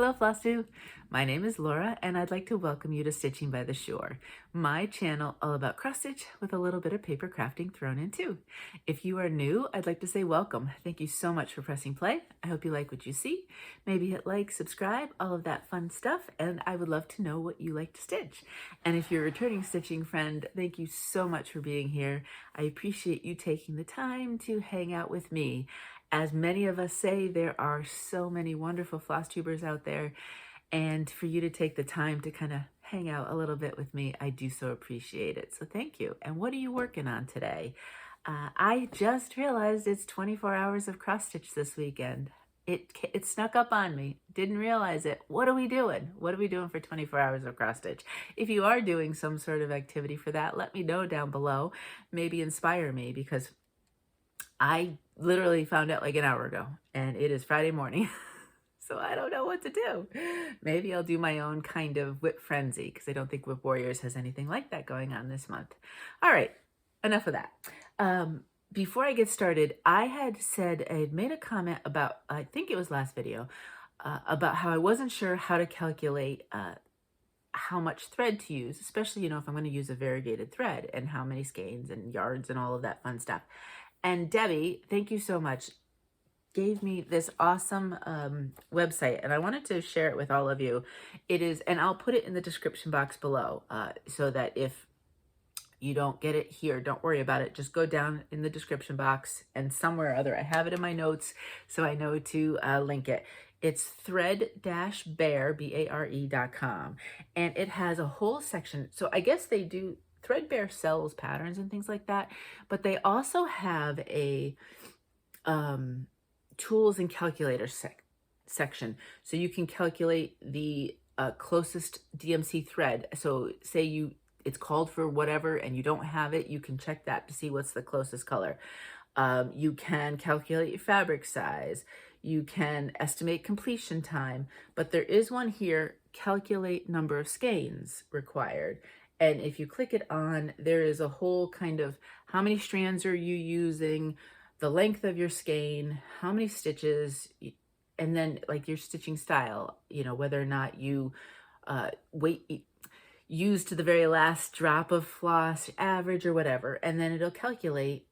Hello, Flosstube. My name is Laura, and I'd like to welcome you to Stitching by the Shore, my channel all about cross stitch with a little bit of paper crafting thrown in too. If you are new, I'd like to say welcome. Thank you so much for pressing play. I hope you like what you see. Maybe hit like, subscribe, all of that fun stuff, and I would love to know what you like to stitch. And if you're a returning stitching friend, thank you so much for being here. I appreciate you taking the time to hang out with me. As many of us say, there are so many wonderful floss tubers out there, and for you to take the time to kind of hang out a little bit with me, I do so appreciate it. So thank you. And what are you working on today? I just realized it's 24 hours of cross stitch this weekend. It snuck up on me. Didn't realize it. What are we doing? What are we doing for 24 hours of cross stitch? If you are doing some sort of activity for that, let me know down below. Maybe inspire me, because I literally found out like an hour ago, and it is Friday morning. So I don't know what to do. Maybe I'll do my own kind of Whip Frenzy, because I don't think Whip Warriors has anything like that going on this month. All right, enough of that. Before I get started, I had made a comment about, I think it was last video, about how I wasn't sure how to calculate how much thread to use, especially, if I'm going to use a variegated thread, and how many skeins and yards and all of that fun stuff. And Debbie, thank you so much, gave me this awesome website, and I wanted to share it with all of you. It is, and I'll put it in the description box below, so that if you don't get it here, don't worry about it. Just go down in the description box, and somewhere or other, I have it in my notes, so I know to link it. It's thread-bare, BARE.com, and it has a whole section. So I guess they do, Threadbare sells patterns and things like that, but they also have a tools and calculators section. So you can calculate the closest DMC thread. So say it's called for whatever and you don't have it, you can check that to see what's the closest color. You can calculate your fabric size. You can estimate completion time, but there is one here, calculate number of skeins required. And if you click it on, there is a whole kind of how many strands are you using, the length of your skein, how many stitches, and then like your stitching style, whether or not you use to the very last drop of floss, average or whatever. And then it'll calculate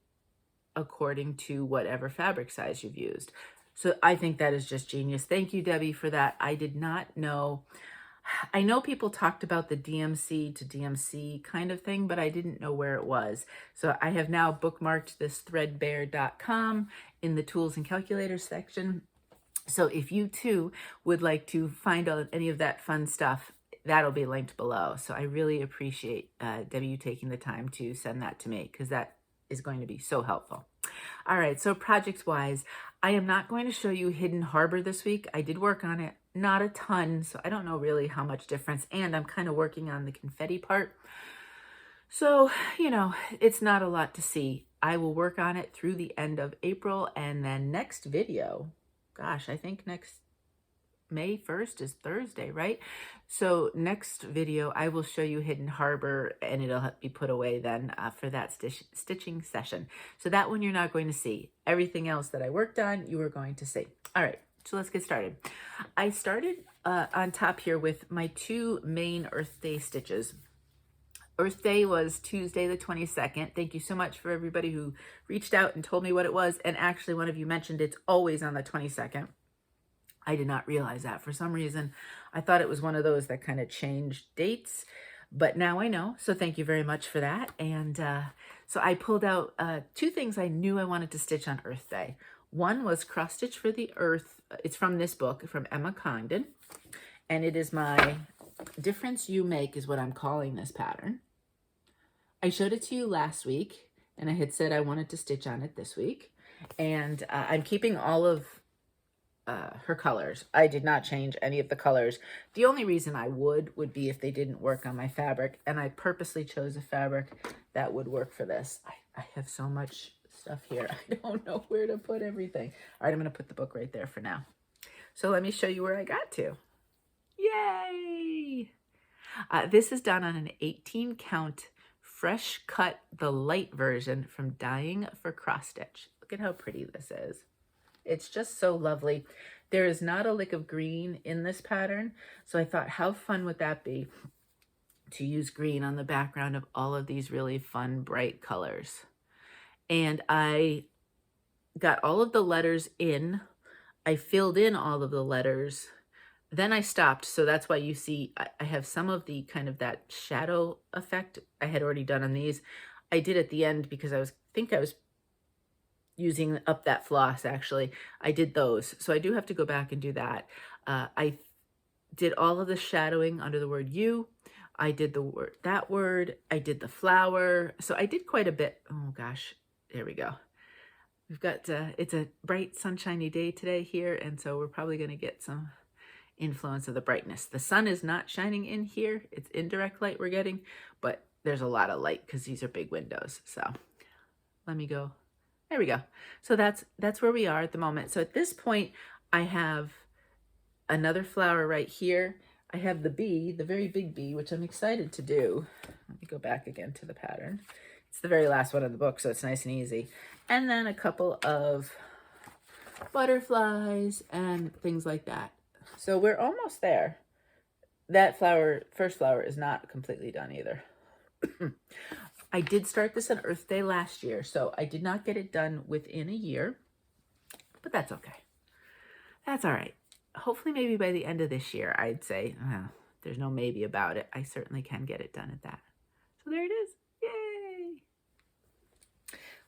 according to whatever fabric size you've used. So I think that is just genius. Thank you, Debbie, for that. I did not know. I know people talked about the DMC to DMC kind of thing, but I didn't know where it was. So I have now bookmarked this threadbare.com in the tools and calculators section. So if you too would like to find out any of that fun stuff, that'll be linked below. So I really appreciate Debbie, you taking the time to send that to me, because that is going to be so helpful. All right, so project-wise, I am not going to show you Hidden Harbor this week. I did work on it, not a ton, so I don't know really how much difference, and I'm kind of working on the confetti part. So, it's not a lot to see. I will work on it through the end of April, and then next video, gosh, I think next May 1st is Thursday, right? So next video, I will show you Hidden Harbor, and it'll be put away then for that stitching session. So that one you're not going to see. Everything else that I worked on, you are going to see. All right, so let's get started. I started on top here with my two main Earth Day stitches. Earth Day was Tuesday the 22nd. Thank you so much for everybody who reached out and told me what it was. And actually, one of you mentioned it's always on the 22nd. I did not realize that. For some reason, I thought it was one of those that kind of changed dates, but now I know. So thank you very much for that. And so I pulled out two things I knew I wanted to stitch on Earth Day. One was Cross Stitch for the Earth. It's from this book, from Emma Congden. And it is my Difference You Make is what I'm calling this pattern. I showed it to you last week, and I had said I wanted to stitch on it this week. And I'm keeping all of her colors. I did not change any of the colors. The only reason I would be if they didn't work on my fabric, and I purposely chose a fabric that would work for this. I have so much stuff here. I don't know where to put everything. All right, I'm going to put the book right there for now. So let me show you where I got to. Yay! This is done on an 18 count fresh cut, the light version from Dying for Cross Stitch. Look at how pretty this is. It's just so lovely. There is not a lick of green in this pattern, so I thought, how fun would that be to use green on the background of all of these really fun, bright colors. And I got all of the letters in. I filled in all of the letters. Then I stopped, so that's why you see I have some of the kind of that shadow effect I had already done on these. I did at the end because I think I was using up that floss, actually. I did those, so I do have to go back and do that. I did all of the shadowing under the word you. I did that word. I did the flower. So I did quite a bit. Oh gosh, there we go. We've got, it's a bright sunshiny day today here, and so we're probably going to get some influence of the brightness. The sun is not shining in here. It's indirect light we're getting, but there's a lot of light because these are big windows. So let me go. There we go. So that's where we are at the moment. So at this point, I have another flower right here. I have the bee, the very big bee, which I'm excited to do. Let me go back again to the pattern. It's the very last one of the book, so it's nice and easy. And then a couple of butterflies and things like that. So we're almost there. That flower, first flower, is not completely done either. I did start this on Earth Day last year, so I did not get it done within a year, but that's okay. That's all right. Hopefully maybe by the end of this year, I'd say, there's no maybe about it. I certainly can get it done at that. So there it is. Yay!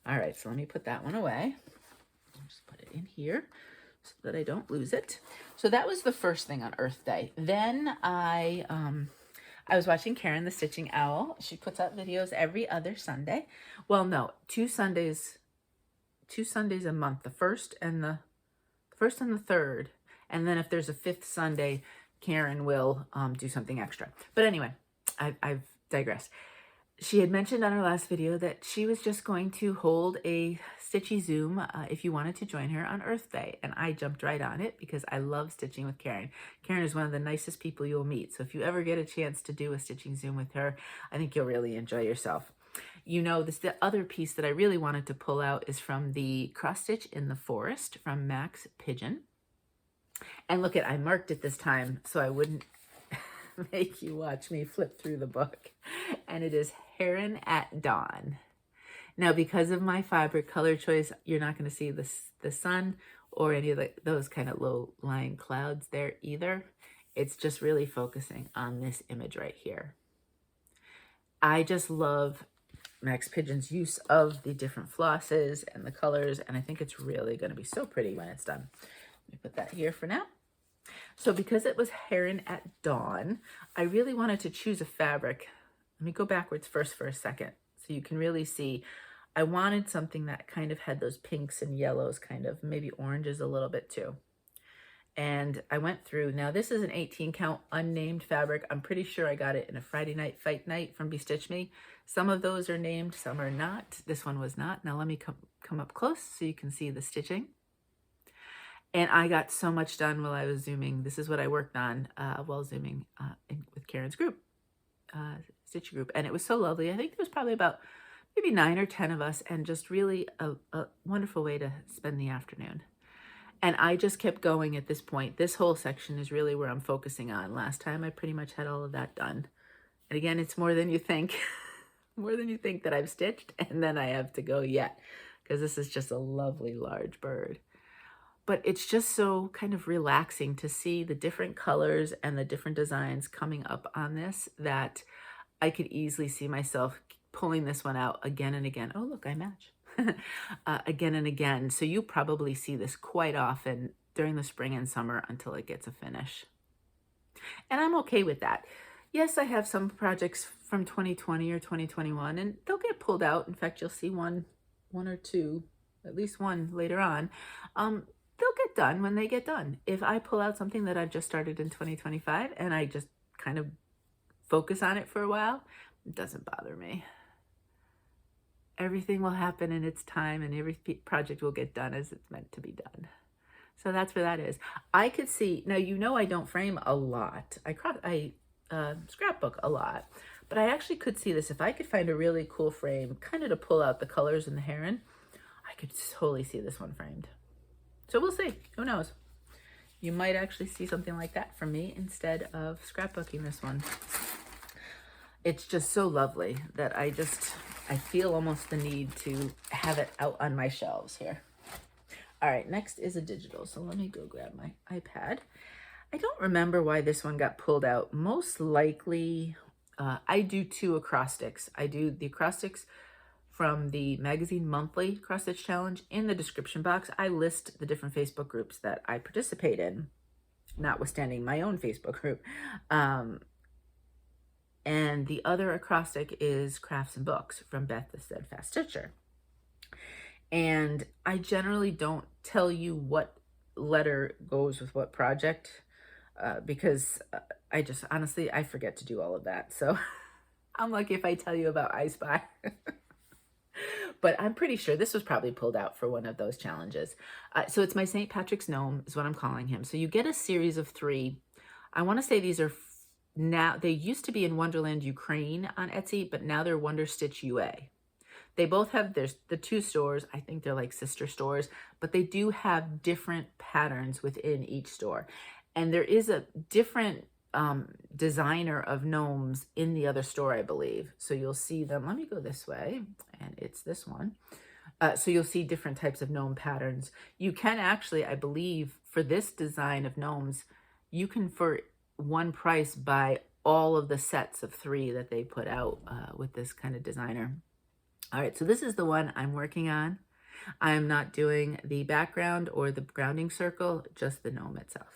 All right, so let me put that one away. I'll just put it in here so that I don't lose it. So that was the first thing on Earth Day. Then I was watching Karen, the Stitching Owl. She puts out videos every other Sunday. Well, no, two Sundays a month. The first and the third. And then if there's a fifth Sunday, Karen will do something extra. But anyway, I've digressed. She had mentioned on her last video that she was just going to hold a Stitchy Zoom if you wanted to join her on Earth Day. And I jumped right on it because I love stitching with Karen. Karen is one of the nicest people you'll meet. So if you ever get a chance to do a stitching Zoom with her, I think you'll really enjoy yourself. You know, the other piece that I really wanted to pull out is from the Cross Stitch in the Forest from Max Pidgeon. And look I marked it this time so I wouldn't make you watch me flip through the book. And it is Heron at Dawn. Now, because of my fabric color choice, you're not going to see the sun or any of those kind of low-lying clouds there either. It's just really focusing on this image right here. I just love Max Pidgeon's use of the different flosses and the colors, and I think it's really going to be so pretty when it's done. Let me put that here for now. So because it was Heron at Dawn, I really wanted to choose a fabric. Let me go backwards first for a second so you can really see. I wanted something that kind of had those pinks and yellows, kind of maybe oranges a little bit too. And I went through. Now this is an 18 count unnamed fabric. I'm pretty sure I got it in a Friday Night Fight Night from Bestitchme. Some of those are named, some are not. This one was not. Now let me come up close so you can see the stitching. And I got so much done while I was Zooming. This is what I worked on while Zooming with Karen's group, Stitch group. And it was so lovely. I think there was probably about maybe 9 or 10 of us, and just really a wonderful way to spend the afternoon. And I just kept going at this point. This whole section is really where I'm focusing on. Last time I pretty much had all of that done. And again, it's more than you think. More than you think that I've stitched, and then I have to go yet, because this is just a lovely large bird. But it's just so kind of relaxing to see the different colors and the different designs coming up on this that I could easily see myself pulling this one out again and again. Oh, look, I match. Again and again. So you probably see this quite often during the spring and summer until it gets a finish. And I'm okay with that. Yes, I have some projects from 2020 or 2021, and they'll get pulled out. In fact, you'll see one or two, at least one later on. They'll get done when they get done. If I pull out something that I've just started in 2025 and I just kind of focus on it for a while, it doesn't bother me. Everything will happen in its time, and every project will get done as it's meant to be done. So that's where that is. I could see, now you know I don't frame a lot. I scrapbook a lot, but I actually could see this. If I could find a really cool frame, kind of to pull out the colors in the Heron, I could totally see this one framed. So we'll see. Who knows? you might actually see something like that from me instead of scrapbooking this one. It's just so lovely that I feel almost the need to have it out on my shelves here. All right, next is a digital. So let me go grab my iPad. I don't remember why this one got pulled out. Most likely, I do 2 acrostics. I do the acrostics from the magazine monthly cross-stitch challenge. In the description box, I list the different Facebook groups that I participate in, notwithstanding my own Facebook group. And the other acrostic is Crafts and Books from Beth the Steadfast Stitcher. And I generally don't tell you what letter goes with what project because I just, honestly, I forget to do all of that. So I'm lucky if I tell you about I Spy. But I'm pretty sure this was probably pulled out for one of those challenges. So it's my St. Patrick's Gnome is what I'm calling him. So you get a series of 3. I want to say these are now, they used to be in Wonderland Ukraine on Etsy, but now they're WonderStitch UA. They both have, there's the 2 stores. I think they're like sister stores, but they do have different patterns within each store. And there is a different designer of gnomes in the other store, I believe. So you'll see them. Let me go this way, and it's this one. So you'll see different types of gnome patterns. You can actually, I believe, for this design of gnomes, you can, for one price, buy all of the sets of 3 that they put out with this kind of designer. All right, so this is the one I'm working on. I am not doing the background or the grounding circle, just the gnome itself.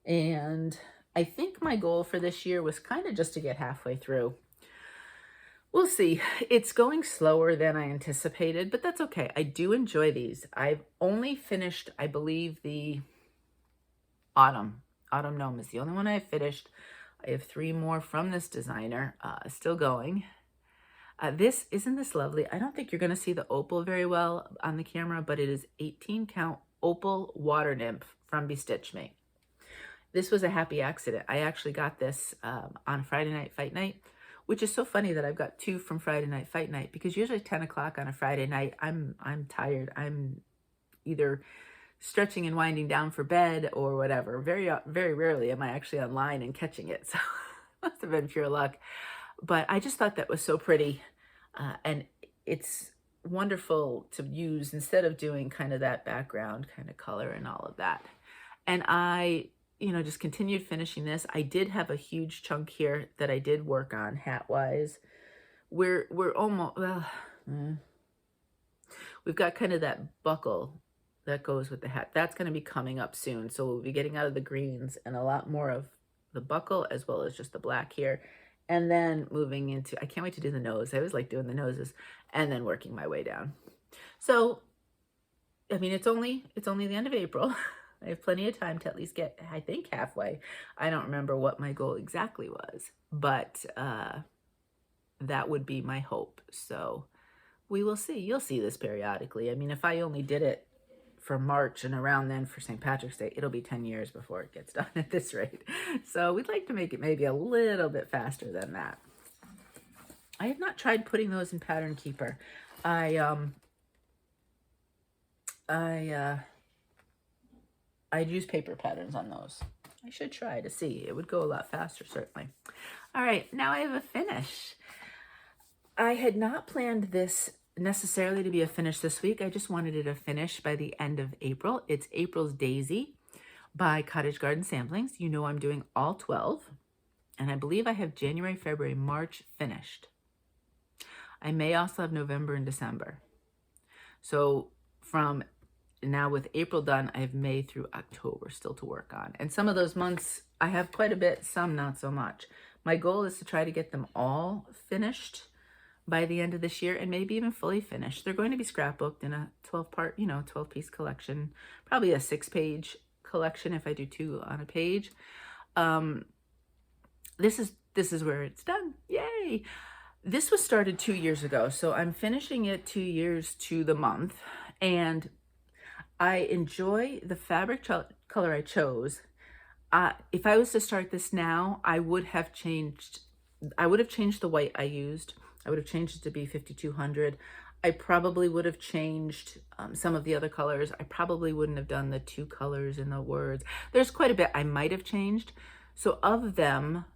And I think my goal for this year was kind of just to get halfway through. We'll see. It's going slower than I anticipated, but that's okay. I do enjoy these. I've only finished, I believe, the Autumn Gnome is the only one I've finished. I have 3 more from this designer still going. Isn't this lovely? I don't think you're going to see the Opal very well on the camera, but it is 18 count Opal Water Nymph from Bestitchme. This was a happy accident. I actually got this on Friday Night Fight Night, which is so funny that I've got 2 from Friday Night Fight Night, because usually 10 o'clock on a Friday night, I'm tired. I'm either stretching and winding down for bed or whatever. Very, very rarely am I actually online and catching it. So must have been pure luck. But I just thought that was so pretty. And it's wonderful to use instead of doing kind of that background kind of color and all of that. And I, just continued finishing this. I did have a huge chunk here that I did work on hat-wise. We're almost, we've got kind of that buckle that goes with the hat. That's going to be coming up soon. So we'll be getting out of the greens and a lot more of the buckle as well as just the black here. And then moving into, I can't wait to do the nose. I always like doing the noses and then working my way down. So, I mean, it's only the end of April. I have plenty of time to at least get, I think, halfway. I don't remember what my goal exactly was, but that would be my hope. So we will see. You'll see this periodically. I mean, if I only did it for March and around then for St. Patrick's Day, it'll be 10 years before it gets done at this rate. So we'd like to make it maybe a little bit faster than that. I have not tried putting those in Pattern Keeper. I'd use paper patterns on those. I should try to see. It would go a lot faster, certainly. All right, now I have a finish. I had not planned this necessarily to be a finish this week. I just wanted it a finish by the end of April. It's April's Daisy by Cottage Garden Samplings. You know I'm doing all 12. And I believe I have January, February, March finished. I may also have November and December. So from now with April done, I have May through October still to work on. And some of those months I have quite a bit, some not so much. My goal is to try to get them all finished by the end of this year and maybe even fully finished. They're going to be scrapbooked in a 12-part, 12-piece collection, probably a 6-page collection if I do 2 on a page. This is where it's done. Yay! This was started 2 years ago, so I'm finishing it 2 years to the month, and I enjoy the fabric color I chose. If I was to start this now, I would have changed the white I used. I would have changed it to be 5200. I probably would have changed some of the other colors. I probably wouldn't have done the 2 colors in the words. There's quite a bit I might have changed. So of them,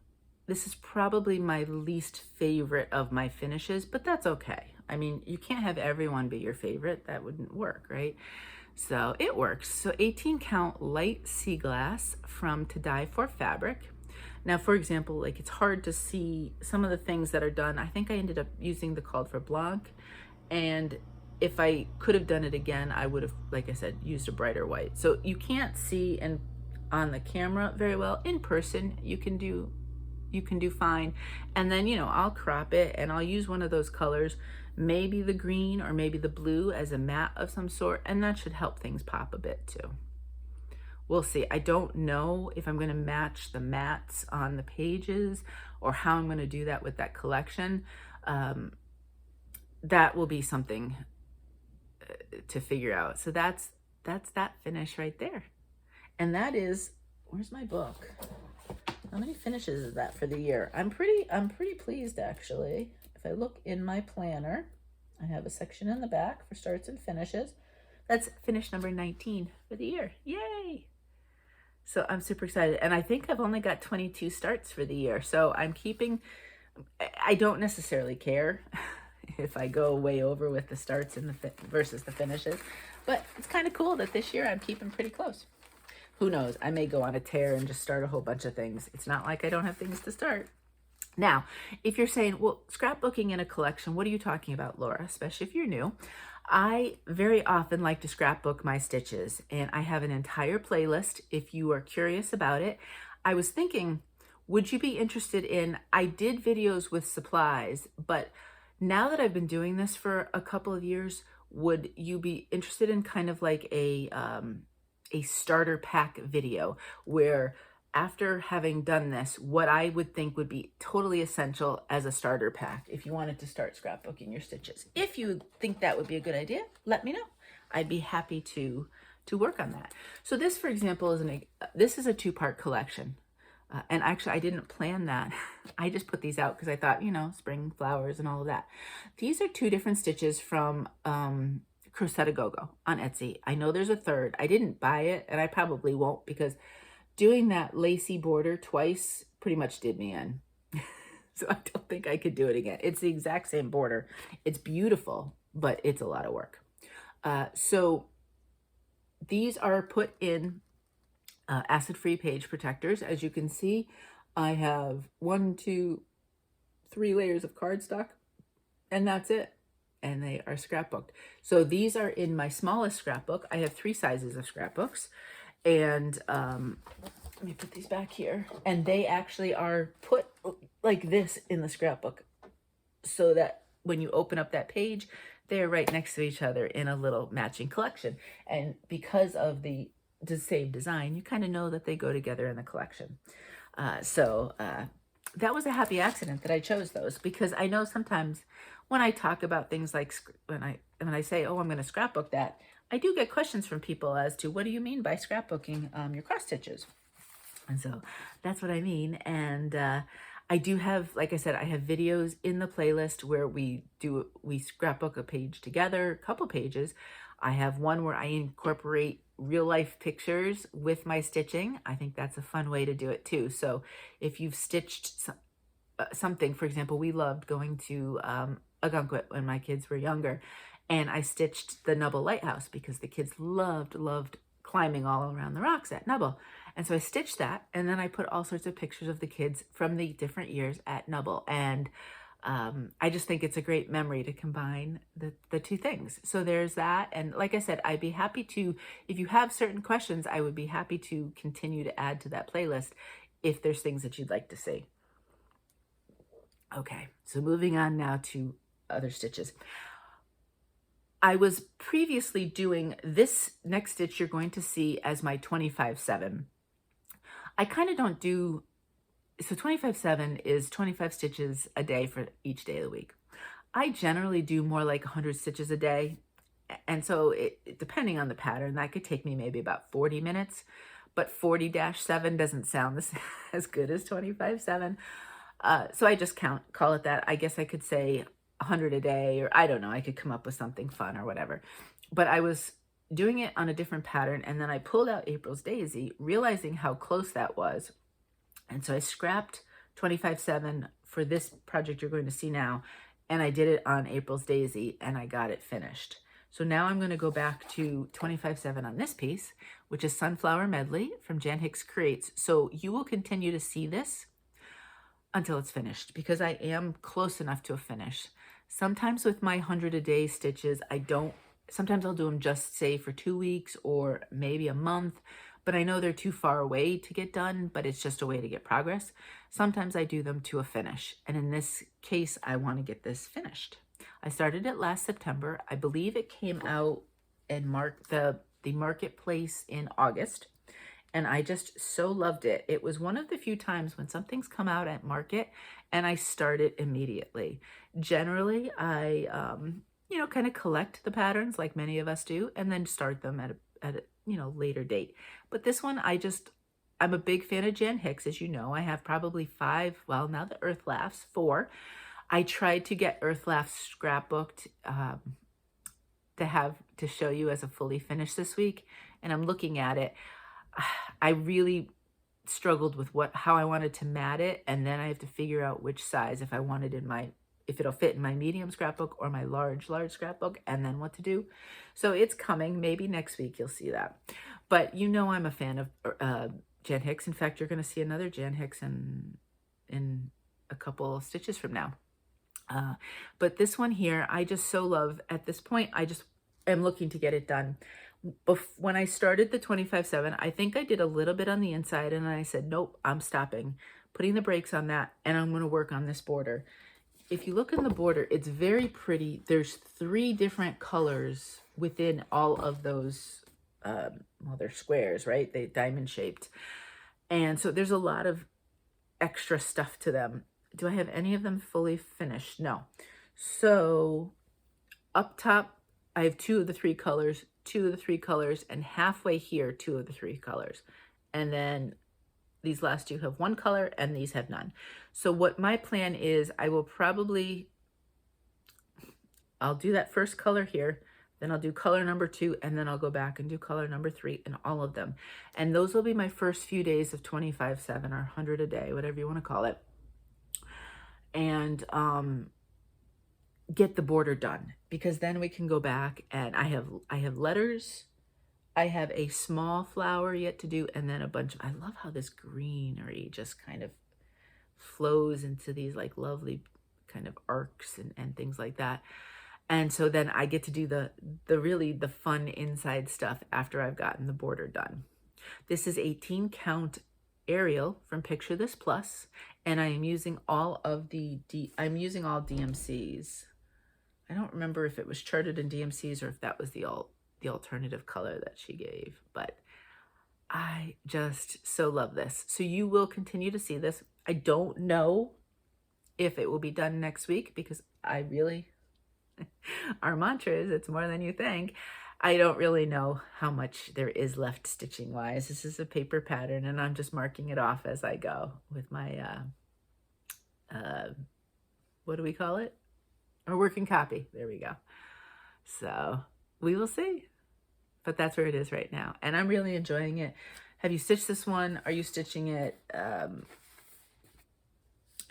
this is probably my least favorite of my finishes, but that's okay. I mean, you can't have everyone be your favorite. That wouldn't work, right? So it works. So 18 count light Seaglass from To Die For fabric. Now, for example, like it's hard to see some of the things that are done. I think I ended up using the Called for Blanc, and if I could have done it again, I would have, like I said, used a brighter white. So you can't see and on the camera very well. In person, you can do fine. And then, you know, I'll crop it and I'll use one of those colors, maybe the green or maybe the blue as a matte of some sort, and that should help things pop a bit too. We'll see. I don't know if I'm going to match the mattes on the pages or how I'm going to do that with that collection. That will be something to figure out. So that's that finish right there. And that is, where's my book? How many finishes is that for the year? I'm pretty pleased actually. If I look in my planner, I have a section in the back for starts and finishes. That's finish number 19 for the year. Yay! So I'm super excited. And I think I've only got 22 starts for the year. So I'm keeping, I don't necessarily care if I go way over with the starts and the versus the finishes, but it's kind of cool that this year I'm keeping pretty close. Who knows? I may go on a tear and just start a whole bunch of things. It's not like I don't have things to start. Now, if you're saying, well, scrapbooking in a collection, what are you talking about, Laura? Especially if you're new. I very often like to scrapbook my stitches, and I have an entire playlist if you are curious about it. I was thinking, would you be interested in, I did videos with supplies, but now that I've been doing this for a couple of years, would you be interested in kind of like a starter pack video where after having done this, what I would think would be totally essential as a starter pack if you wanted to start scrapbooking your stitches? If you think that would be a good idea, let me know. I'd be happy to work on that. So this, for example, this is a 2-part collection. And actually, I didn't plan that. I just put these out because I thought, you know, spring flowers and all of that. These are 2 different stitches from Crochet Go-Go on Etsy. I know there's a third. I didn't buy it, and I probably won't, because doing that lacy border twice pretty much did me in. So I don't think I could do it again. It's the exact same border. It's beautiful, but it's a lot of work. So these are put in acid-free page protectors. As you can see, I have 1, 2, 3 layers of cardstock, and that's it. And they are scrapbooked. So these are in my smallest scrapbook. I have 3 sizes of scrapbooks. And let me put these back here. And they actually are put like this in the scrapbook, so that when you open up that page, they're right next to each other in a little matching collection. And because of the same design, you kind of know that they go together in the collection. That was a happy accident that I chose those, because I know sometimes when I talk about things like when I say, oh, I'm going to scrapbook that, I do get questions from people as to, what do you mean by scrapbooking your cross stitches? And so that's what I mean. And I do have, like I said, I have videos in the playlist where we scrapbook a page together, a couple pages. I have one where I incorporate real life pictures with my stitching. I think that's a fun way to do it too. So if you've stitched something, for example, we loved going to Algonquin when my kids were younger, and I stitched the Nubble Lighthouse because the kids loved climbing all around the rocks at Nubble. And so I stitched that, and then I put all sorts of pictures of the kids from the different years at Nubble. And I just think it's a great memory to combine the 2 things. So there's that. And like I said, I'd be happy to, if you have certain questions, I would be happy to continue to add to that playlist if there's things that you'd like to see. Okay, so moving on now to other stitches. I was previously doing this next stitch you're going to see as my 25/7. I kind of don't do, so 25/7 is 25 stitches a day for each day of the week. I generally do more like 100 stitches a day. And so depending on the pattern, that could take me maybe about 40 minutes, but 40-7 doesn't sound as good as 25/7. So I just call it that. I guess I could say 100 a day, or I don't know, I could come up with something fun or whatever. But I was doing it on a different pattern, and then I pulled out April's Daisy, realizing how close that was. And so I scrapped 25/7 for this project you're going to see now, and I did it on April's Daisy, and I got it finished. So now I'm going to go back to 25/7 on this piece, which is Sunflower Medley from Jan Hicks Creates. So you will continue to see this until it's finished, because I am close enough to a finish. Sometimes with my 100 a day stitches, sometimes I'll do them just say for 2 weeks or maybe a month, but I know they're too far away to get done, but it's just a way to get progress. Sometimes I do them to a finish, and in this case, I want to get this finished. I started it last September. I believe it came out and marked the marketplace in August, and I just so loved it. It was one of the few times when something's come out at market and I start it immediately. Generally, I kind of collect the patterns like many of us do, and then start them at a later date. But this one, I'm a big fan of Jan Hicks, as you know. I have probably 5, well, now the Earth Laughs, 4. I tried to get Earth Laughs scrapbooked to show you as a fully finished this week, and I'm looking at it. I really struggled with how I wanted to mat it, and then I have to figure out which size, if it'll fit in my medium scrapbook or my large scrapbook, and then what to do. So it's coming. Maybe next week you'll see that. But I'm a fan of Jan Hicks. In fact, you're going to see another Jan Hicks in a couple stitches from now. But this one here, I just so love. At this point, I just am looking to get it done. When I started the 25/7, I think I did a little bit on the inside, and I said, nope, I'm stopping, putting the brakes on that, and I'm going to work on this border. If you look in the border, it's very pretty. There's 3 different colors within all of those, they're squares, right? They diamond shaped. And so there's a lot of extra stuff to them. Do I have any of them fully finished? No. So up top, I have 2 of the 3 colors, 2 of the 3 colors, and halfway here, 2 of the 3 colors. And then these last 2 have 1 color, and these have none. So what my plan is, I'll do that first color here, then I'll do color number 2, and then I'll go back and do color number 3 in all of them. And those will be my first few days of 25/7 or 100 a day, whatever you want to call it. And get the border done, because then we can go back, and I have letters. I have a small flower yet to do, and then a bunch of, I love how this greenery just kind of flows into these like lovely kind of arcs and things like that. And so then I get to do the fun inside stuff after I've gotten the border done. This is 18 count Arial from Picture This Plus, and I am using all DMCs. I don't remember if it was charted in DMCs or if that was the alternative color that she gave, but I just so love this. So you will continue to see this. I don't know if it will be done next week, because our mantra is it's more than you think. I don't really know how much there is left stitching wise. This is a paper pattern, and I'm just marking it off as I go with my, what do we call it? Our working copy. There we go. So we will see. But that's where it is right now. And I'm really enjoying it. Have you stitched this one? Are you stitching it?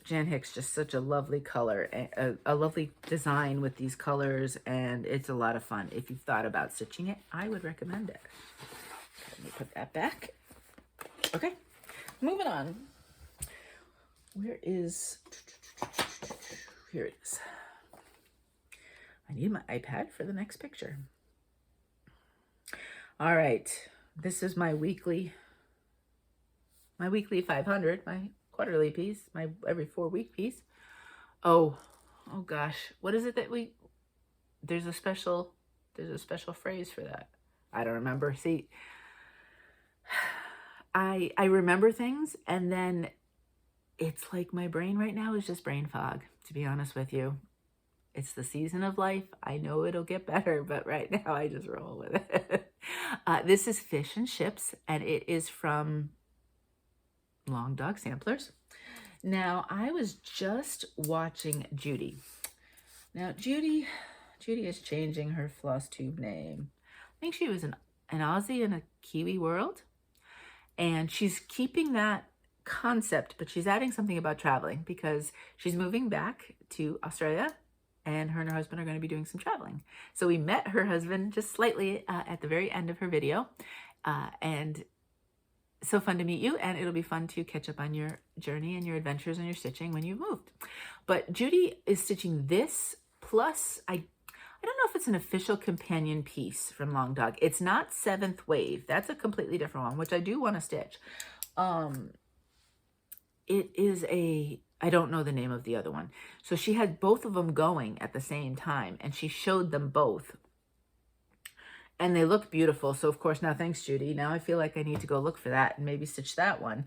Jan Hicks, just such a lovely color, a lovely design with these colors, and it's a lot of fun. If you've thought about stitching it, I would recommend it. Let me put that back. Okay, moving on. Here it is. I need my iPad for the next picture. All right, this is my weekly 500, my quarterly piece, my every 4-week piece. Oh gosh, what is it that there's a special phrase for that. I don't remember. See, I remember things, and then it's like my brain right now is just brain fog, to be honest with you. It's the season of life. I know it'll get better, but right now I just roll with it. This is Fish and Ships, and it is from Long Dog Samplers. Now, I was just watching Judy. Now, Judy is changing her Flosstube name. I think she was an Aussie in a Kiwi world. And she's keeping that concept, but she's adding something about traveling because she's moving back to Australia and her husband are going to be doing some traveling. So we met her husband just slightly at the very end of her video. And so fun to meet you, and it'll be fun to catch up on your journey and your adventures and your stitching when you've moved. But Judy is stitching this plus, I don't know if it's an official companion piece from Long Dog. It's not 7th Wave. That's a completely different one, which I do want to stitch. It is I don't know the name of the other one. So she had both of them going at the same time, and she showed them both. And they look beautiful. So, of course, now thanks, Judy. Now I feel like I need to go look for that and maybe stitch that one.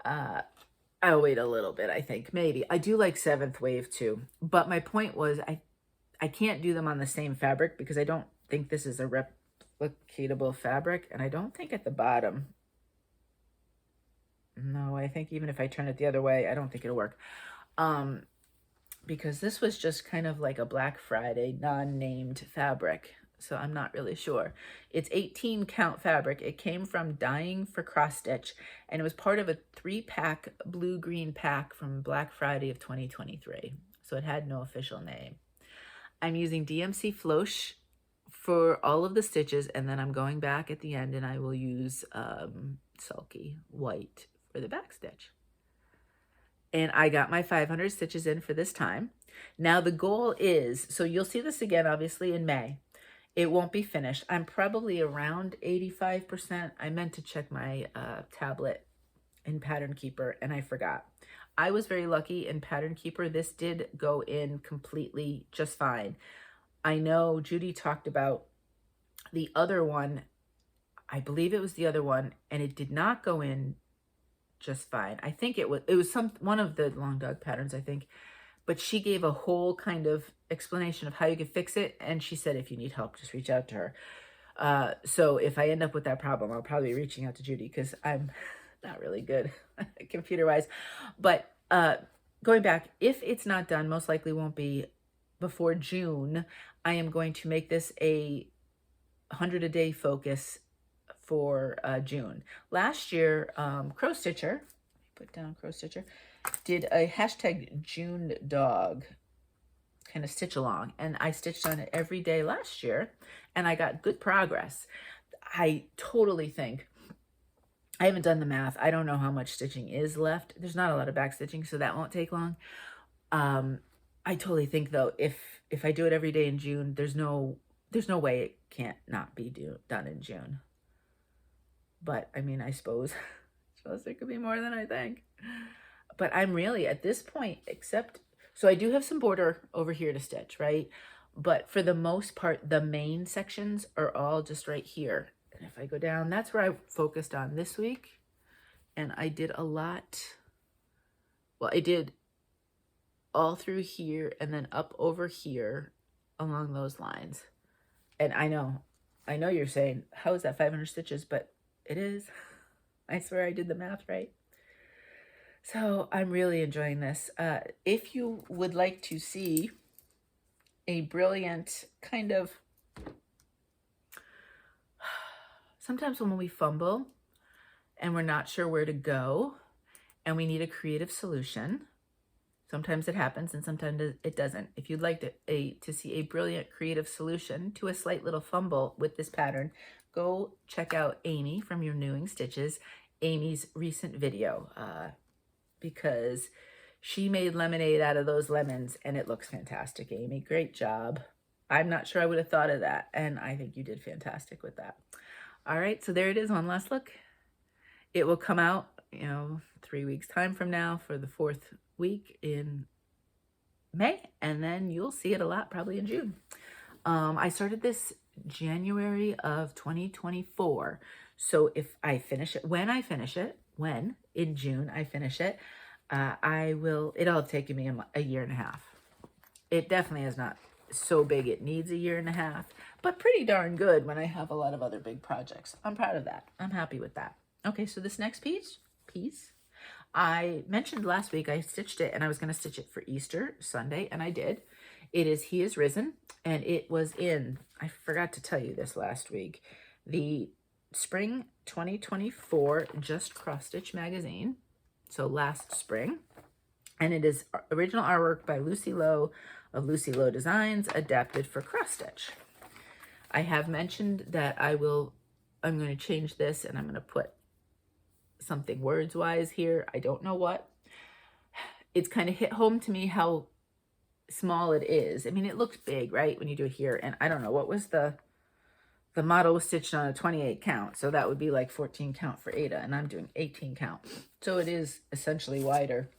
I'll wait a little bit, I think. Maybe. I do like 7th Wave, too. But my point was I can't do them on the same fabric because I don't think this is a replicatable fabric. And I don't think at the bottom. No, I think even if I turn it the other way, I don't think it'll work. Because this was just kind of like a Black Friday non-named fabric. So I'm not really sure. It's 18 count fabric. It came from Dying for Cross Stitch, and it was part of a 3-pack blue-green pack from Black Friday of 2023. So it had no official name. I'm using DMC Flosh for all of the stitches, and then I'm going back at the end and I will use Sulky White for the back stitch. And I got my 500 stitches in for this time. Now the goal is, so you'll see this again obviously in May. It won't be finished. I'm probably around 85%. I meant to check my tablet in Pattern Keeper and I forgot. I was very lucky in Pattern Keeper. This did go in completely just fine. I know Judy talked about the other one. I believe it was the other one, and it did not go in just fine. I think it was one of the Long Dog patterns, I think. But she gave a whole kind of explanation of how you could fix it. And she said, if you need help, just reach out to her. So if I end up with that problem, I'll probably be reaching out to Judy because I'm not really good computer-wise. But going back, if it's not done, most likely won't be before June. I am going to make this a 100-a-day focus for June. Last year, Crow Stitcher, put down Crow Stitcher, did a hashtag June dog kind of stitch along, and I stitched on it every day last year and I got good progress. I totally think, I haven't done the math, I don't know how much stitching is left. There's not a lot of back stitching, so that won't take long. I totally think though, if I do it every day in June, there's no way it can't not be done in June. But I mean, I suppose there could be more than I think. But I'm really at this point, so I do have some border over here to stitch, right? But for the most part, the main sections are all just right here. And if I go down, that's where I focused on this week. And I did a lot. Well, I did all through here and then up over here along those lines. And I know you're saying, how is that 500 stitches? But it is. I swear I did the math right. So I'm really enjoying this. If you would like to see a brilliant kind of, sometimes when we fumble and we're not sure where to go and we need a creative solution, sometimes it happens and sometimes it doesn't. If you'd like to see a brilliant creative solution to a slight little fumble with this pattern, go check out Amy from Your Newing Stitches, Amy's recent video, because she made lemonade out of those lemons and it looks fantastic, Amy. Great job. I'm not sure I would have thought of that, and I think you did fantastic with that. All right, so there it is, one last look. It will come out, 3 weeks time from now for the 4th week in May, and then you'll see it a lot probably in June. I started this January of 2024. So if I finish it, when in June I finish it, it'll have taken me a year and a half. It definitely is not so big it needs a year and a half, but pretty darn good when I have a lot of other big projects. I'm proud of that. I'm happy with that. Okay, so this next piece, I mentioned last week I stitched it and I was going to stitch it for Easter Sunday, and I did. He is risen, and it was in, I forgot to tell you this last week, the spring 2024 Just Cross Stitch magazine. So last spring. And it is original artwork by Lucy Lowe of Lucy Lowe Designs, adapted for cross stitch. I have mentioned that I'm going to change this, and I'm going to put something words-wise here. I don't know what. It's kind of hit home to me how small it is. I mean, it looks big, right, when you do it here. And I don't know, what was the model was stitched on a 28 count. So that would be like 14 count for Aida, and I'm doing 18 count. So it is essentially wider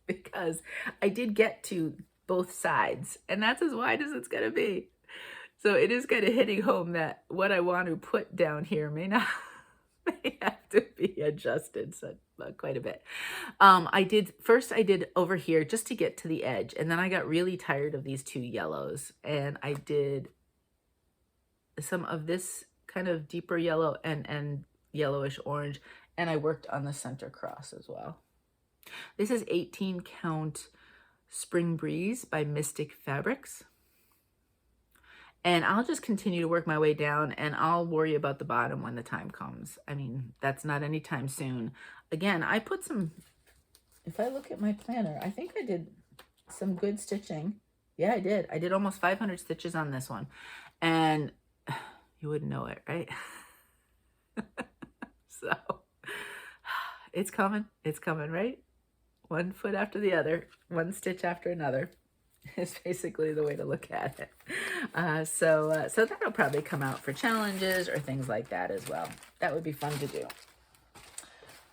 because I did get to both sides, and that's as wide as it's going to be. So it is kind of hitting home that what I want to put down here may have to be adjusted quite a bit. I did over here just to get to the edge, and then I got really tired of these two yellows, and I did some of this kind of deeper yellow and yellowish orange, and I worked on the center cross as well. This is 18 count Spring Breeze by Mystic Fabrics. And I'll just continue to work my way down, and I'll worry about the bottom when the time comes. I mean, that's not anytime soon. Again, I put some, if I look at my planner, I think I did some good stitching. Yeah, I did. I did almost 500 stitches on this one. And you wouldn't know it, right? So it's coming, right? One foot after the other, one stitch after another is basically the way to look at it. So that'll probably come out for challenges or things like that as well. That would be fun to do.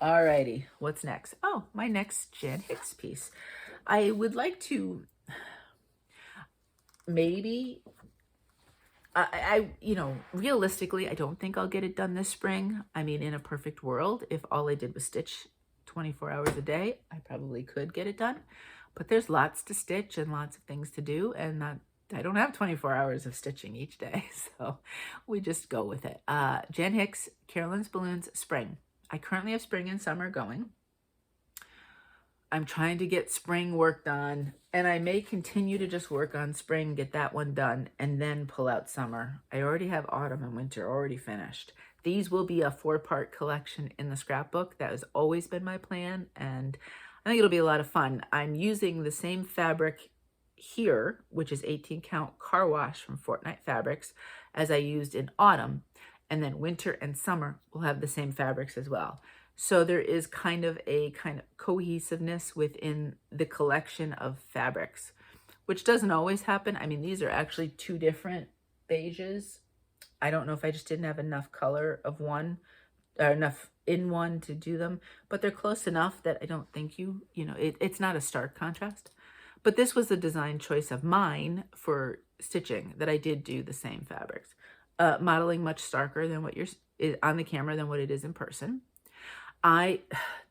Alrighty, what's next? Oh, my next Jan Hicks piece. I would like to maybe, realistically, I don't think I'll get it done this spring. I mean, in a perfect world, if all I did was stitch 24 hours a day, I probably could get it done. But there's lots to stitch and lots of things to do, and I don't have 24 hours of stitching each day, so we just go with it. Jan Hicks, Carolyn's Balloons, Spring. I currently have spring and summer going. I'm trying to get spring worked on, and I may continue to just work on spring, get that one done, and then pull out summer. I already have autumn and winter already finished. These will be a 4-part collection in the scrapbook. That has always been my plan, and I think it'll be a lot of fun. I'm using the same fabric here, which is 18 count car wash from Fortnight Fabrics, as I used in autumn, and then winter and summer will have the same fabrics as well. So there is kind of cohesiveness within the collection of fabrics, which doesn't always happen. I mean, these are actually 2 different beiges. I don't know if I just didn't have enough color of one, or enough in one to do them, but they're close enough that I don't think it's not a stark contrast. But this was a design choice of mine for stitching, that I did do the same fabrics. Modeling much starker than what you're on the camera than what it is in person.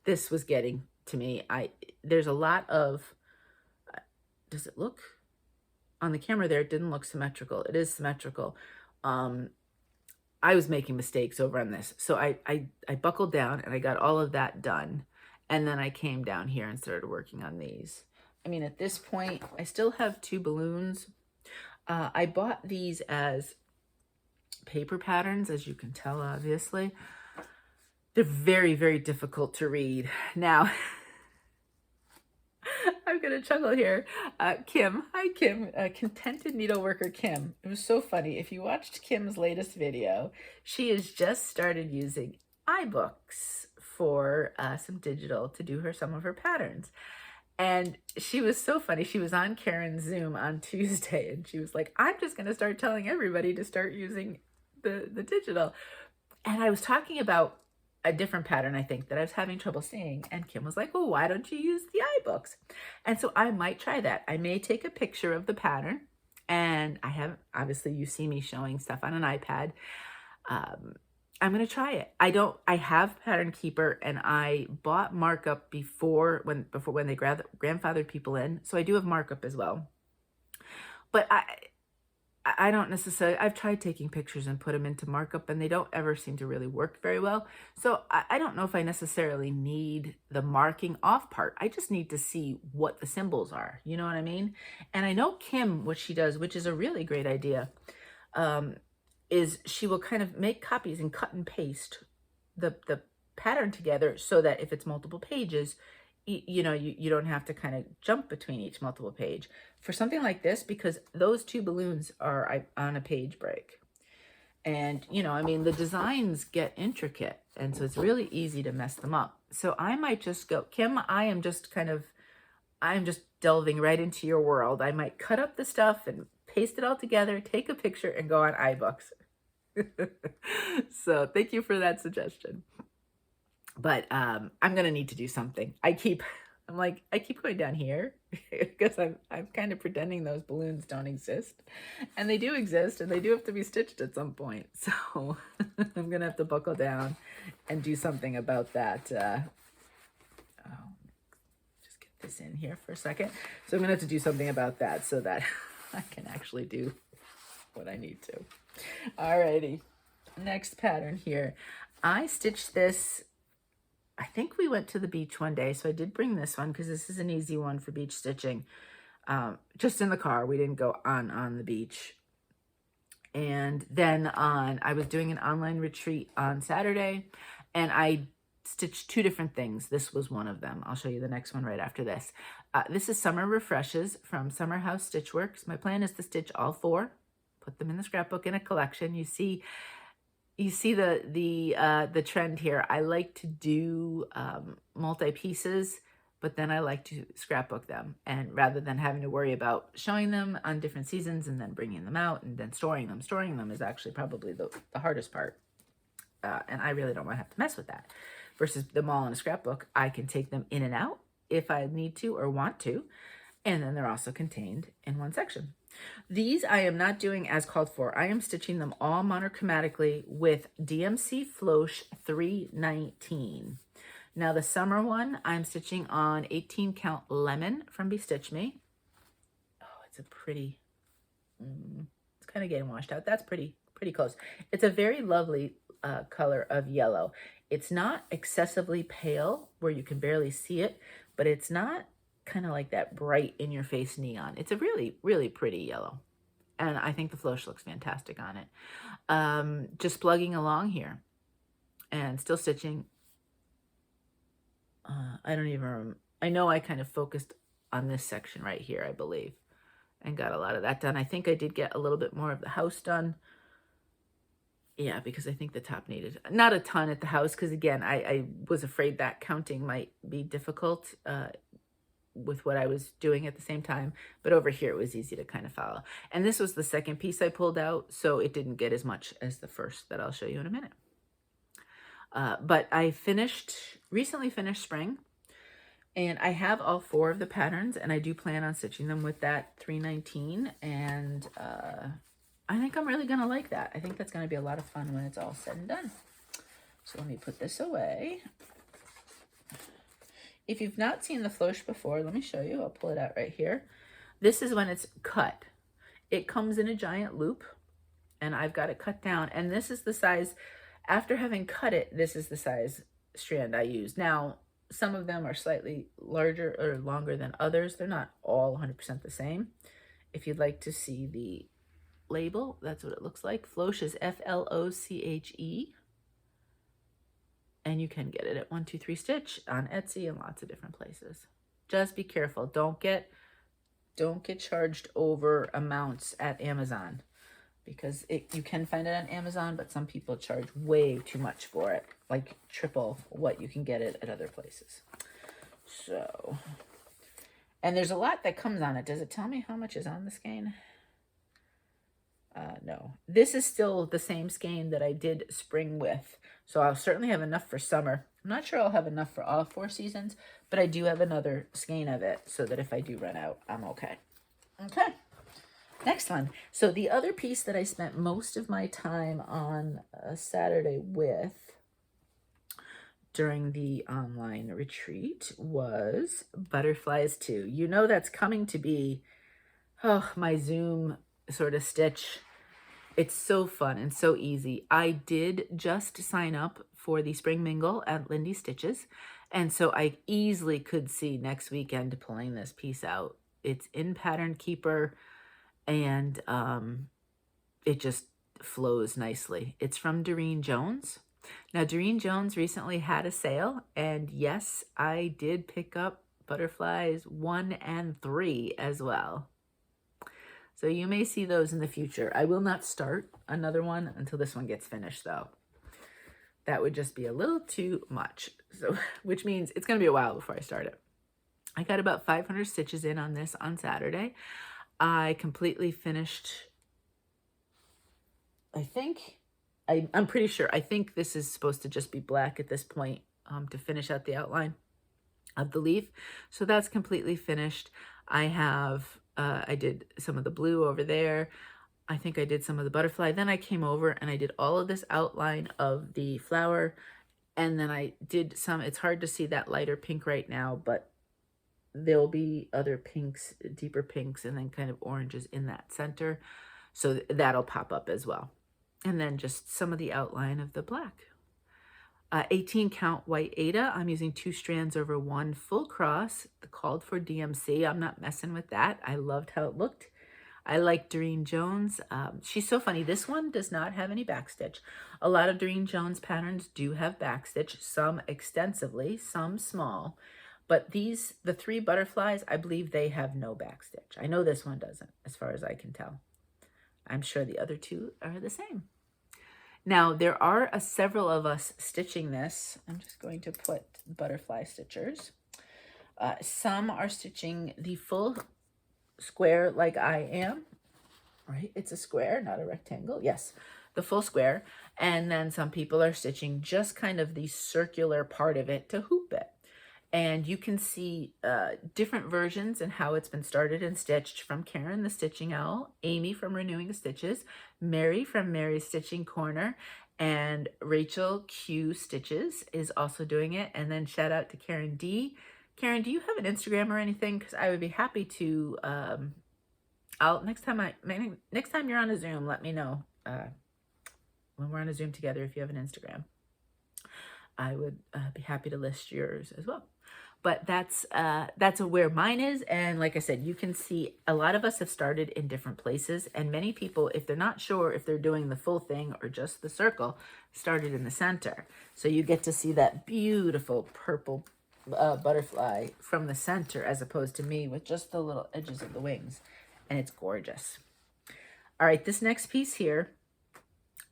This was getting to me. There's a lot of, does it look on the camera there? It didn't look symmetrical. It is symmetrical. I was making mistakes over on this. So I buckled down and I got all of that done. And then I came down here and started working on these. I mean, at this point, I still have 2 balloons. I bought these as paper patterns, as you can tell, obviously. They're very, very difficult to read. Now, I'm going to chuckle here. Kim, hi Kim, Contented Needleworker Kim. It was so funny. If you watched Kim's latest video, she has just started using iBooks for some digital to do some of her patterns. And she was so funny. She was on Karen's Zoom on Tuesday, and she was like, I'm just going to start telling everybody to start using the digital. And I was talking about a different pattern, I think, that I was having trouble seeing. And Kim was like, well, why don't you use the iBooks? And so I might try that. I may take a picture of the pattern. And I have, obviously, you see me showing stuff on an iPad. I'm going to try it. I have Pattern Keeper, and I bought markup before when they grandfathered people in. So I do have markup as well. But I don't necessarily, I've tried taking pictures and put them into markup and they don't ever seem to really work very well. So I don't know if I necessarily need the marking off part. I just need to see what the symbols are. You know what I mean? And I know Kim, what she does, which is a really great idea, is she will kind of make copies and cut and paste the pattern together so that if it's multiple pages, you know, you don't have to kind of jump between each multiple page for something like this, because those two balloons are on a page break. And, you know, I mean, the designs get intricate, and so it's really easy to mess them up. So I might just go, Kim, I'm just delving right into your world. I might cut up the stuff and paste it all together, take a picture, and go on iBooks. So thank you for that suggestion. But I'm gonna need to do something. I keep going down here because I'm kind of pretending those balloons don't exist, and they do exist, and they do have to be stitched at some point. So I'm gonna have to buckle down and do something about that. Just get this in here for a second. So I'm gonna have to do something about that so that I can actually do what I need to. Alrighty, next pattern here. I stitched this, I think we went to the beach one day, so I did bring this one because this is an easy one for beach stitching. Just in the car, we didn't go on the beach. And then I was doing an online retreat on Saturday, and I stitched two different things. This was one of them. I'll show you the next one right after this. This is Summer Refreshes from Summer House Stitchworks. My plan is to stitch all four, put them in the scrapbook in a collection. You see the trend here. I like to do multi-pieces, but then I like to scrapbook them, and rather than having to worry about showing them on different seasons and then bringing them out and then storing them is actually probably the hardest part, and I really don't want to have to mess with that. Versus them all in a scrapbook, I can take them in and out if I need to or want to, and then they're also contained in one section. These I am not doing as called for. I am stitching them all monochromatically with DMC Flosh 319. Now the summer one, I'm stitching on 18 count Lemon from Bestitchme. Oh, it's a pretty, it's kind of getting washed out. That's pretty close. It's a very lovely color of yellow. It's not excessively pale where you can barely see it, but it's not kind of like that bright in your face neon. It's a really pretty yellow, and I think the Flosh looks fantastic on it. Just plugging along here and still stitching. I know I kind of focused on this section right here, I believe, and got a lot of that done. I think I did get a little bit more of the house done. Yeah, because I think the top needed not a ton at the house, because again, I was afraid that counting might be difficult with what I was doing at the same time, but over here it was easy to kind of follow. And this was the second piece I pulled out, so it didn't get as much as the first that I'll show you in a minute. But I recently finished spring, and I have all four of the patterns, and I do plan on stitching them with that 319, and I think I'm really gonna like that. I think that's gonna be a lot of fun when it's all said and done. So let me put this away. If you've not seen the Flosh before, let me show you. I'll pull it out right here. This is when it's cut. It comes in a giant loop, and I've got it cut down, and this is the size. After having cut it, this is the size strand I use. Now, some of them are slightly larger or longer than others. They're not all 100% the same. If you'd like to see the label, that's what it looks like. Flosh is Floche. And you can get it at 123 Stitch on Etsy and lots of different places. Just be careful. Don't get charged over amounts at Amazon, because you can find it on Amazon, but some people charge way too much for it, like triple what you can get it at other places. So, and there's a lot that comes on it. Does it tell me how much is on the skein? No, this is still the same skein that I did spring with, so I'll certainly have enough for summer. I'm not sure I'll have enough for all 4 seasons, but I do have another skein of it so that if I do run out, I'm okay. Okay, next one. So the other piece that I spent most of my time on Saturday with during the online retreat was Butterflies 2. You know that's coming to be my Zoom sort of stitch. It's so fun and so easy. I did just sign up for the Spring Mingle at Lindy Stitches, and so I easily could see next weekend pulling this piece out. It's in Pattern Keeper, and it just flows nicely. It's from Durene Jones. Now, Durene Jones recently had a sale, and yes, I did pick up butterflies 1 and 3 as well. So you may see those in the future. I will not start another one until this one gets finished, though. That would just be a little too much. So, which means it's going to be a while before I start it. I got about 500 stitches in on this on Saturday. I completely finished, I'm pretty sure, I think this is supposed to just be black at this point to finish out the outline of the leaf. So that's completely finished. I have, I did some of the blue over there. I think I did some of the butterfly. Then I came over and I did all of this outline of the flower. And then I did some, it's hard to see that lighter pink right now, but there'll be other pinks, deeper pinks, and then kind of oranges in that center. So that'll pop up as well. And then just some of the outline of the black. 18 count white aida. I'm using 2 strands over 1 full cross, called for DMC. I'm not messing with that. I loved how it looked. I like Durene Jones. She's so funny. This one does not have any backstitch. A lot of Durene Jones patterns do have backstitch, some extensively, some small. But these, the 3 butterflies, I believe they have no backstitch. I know this one doesn't, as far as I can tell. I'm sure the other 2 are the same. Now, there are several of us stitching this. I'm just going to put butterfly stitchers. Some are stitching the full square like I am, right? It's a square, not a rectangle. Yes, the full square. And then some people are stitching just kind of the circular part of it to hoop it. And you can see different versions and how it's been started and stitched from Karen, the Stitching Owl, Amy from Renewing the Stitches, Mary from Mary's Stitching Corner, and Rachel Q Stitches is also doing it. And then shout out to Karen D. Karen, do you have an Instagram or anything? Because I would be happy to. Next time you're on a Zoom, let me know when we're on a Zoom together if you have an Instagram. I would be happy to list yours as well. But that's where mine is. And like I said, you can see a lot of us have started in different places. And many people, if they're not sure if they're doing the full thing or just the circle, started in the center. So you get to see that beautiful purple butterfly from the center as opposed to me with just the little edges of the wings. And it's gorgeous. All right, this next piece here,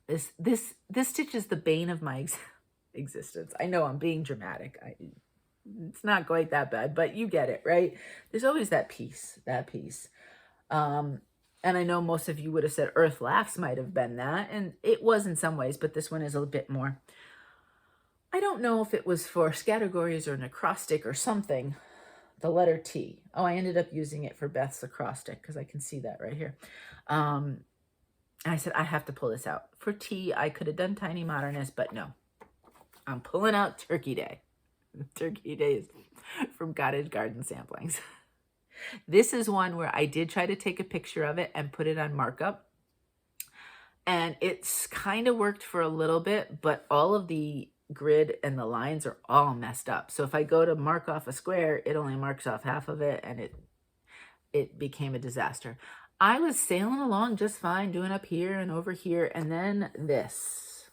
this stitch is the bane of my existence. I know I'm being dramatic. It's not quite that bad, but you get it, right? There's always that piece. And I know most of you would have said Earth Laughs might have been that, and it was in some ways, but this one is a bit more. I don't know if it was for scattergories or an acrostic or something, the letter T. Oh, I ended up using it for Beth's acrostic because I can see that right here. And I said, I have to pull this out. For T, I could have done Tiny Modernist, but no. I'm pulling out Turkey Day. Turkey Day is from Cottage Garden Samplings. This is one where I did try to take a picture of it and put it on markup. And it's kind of worked for a little bit, but all of the grid and the lines are all messed up. So if I go to mark off a square, it only marks off half of it, and it became a disaster. I was sailing along just fine, doing up here and over here, and then this.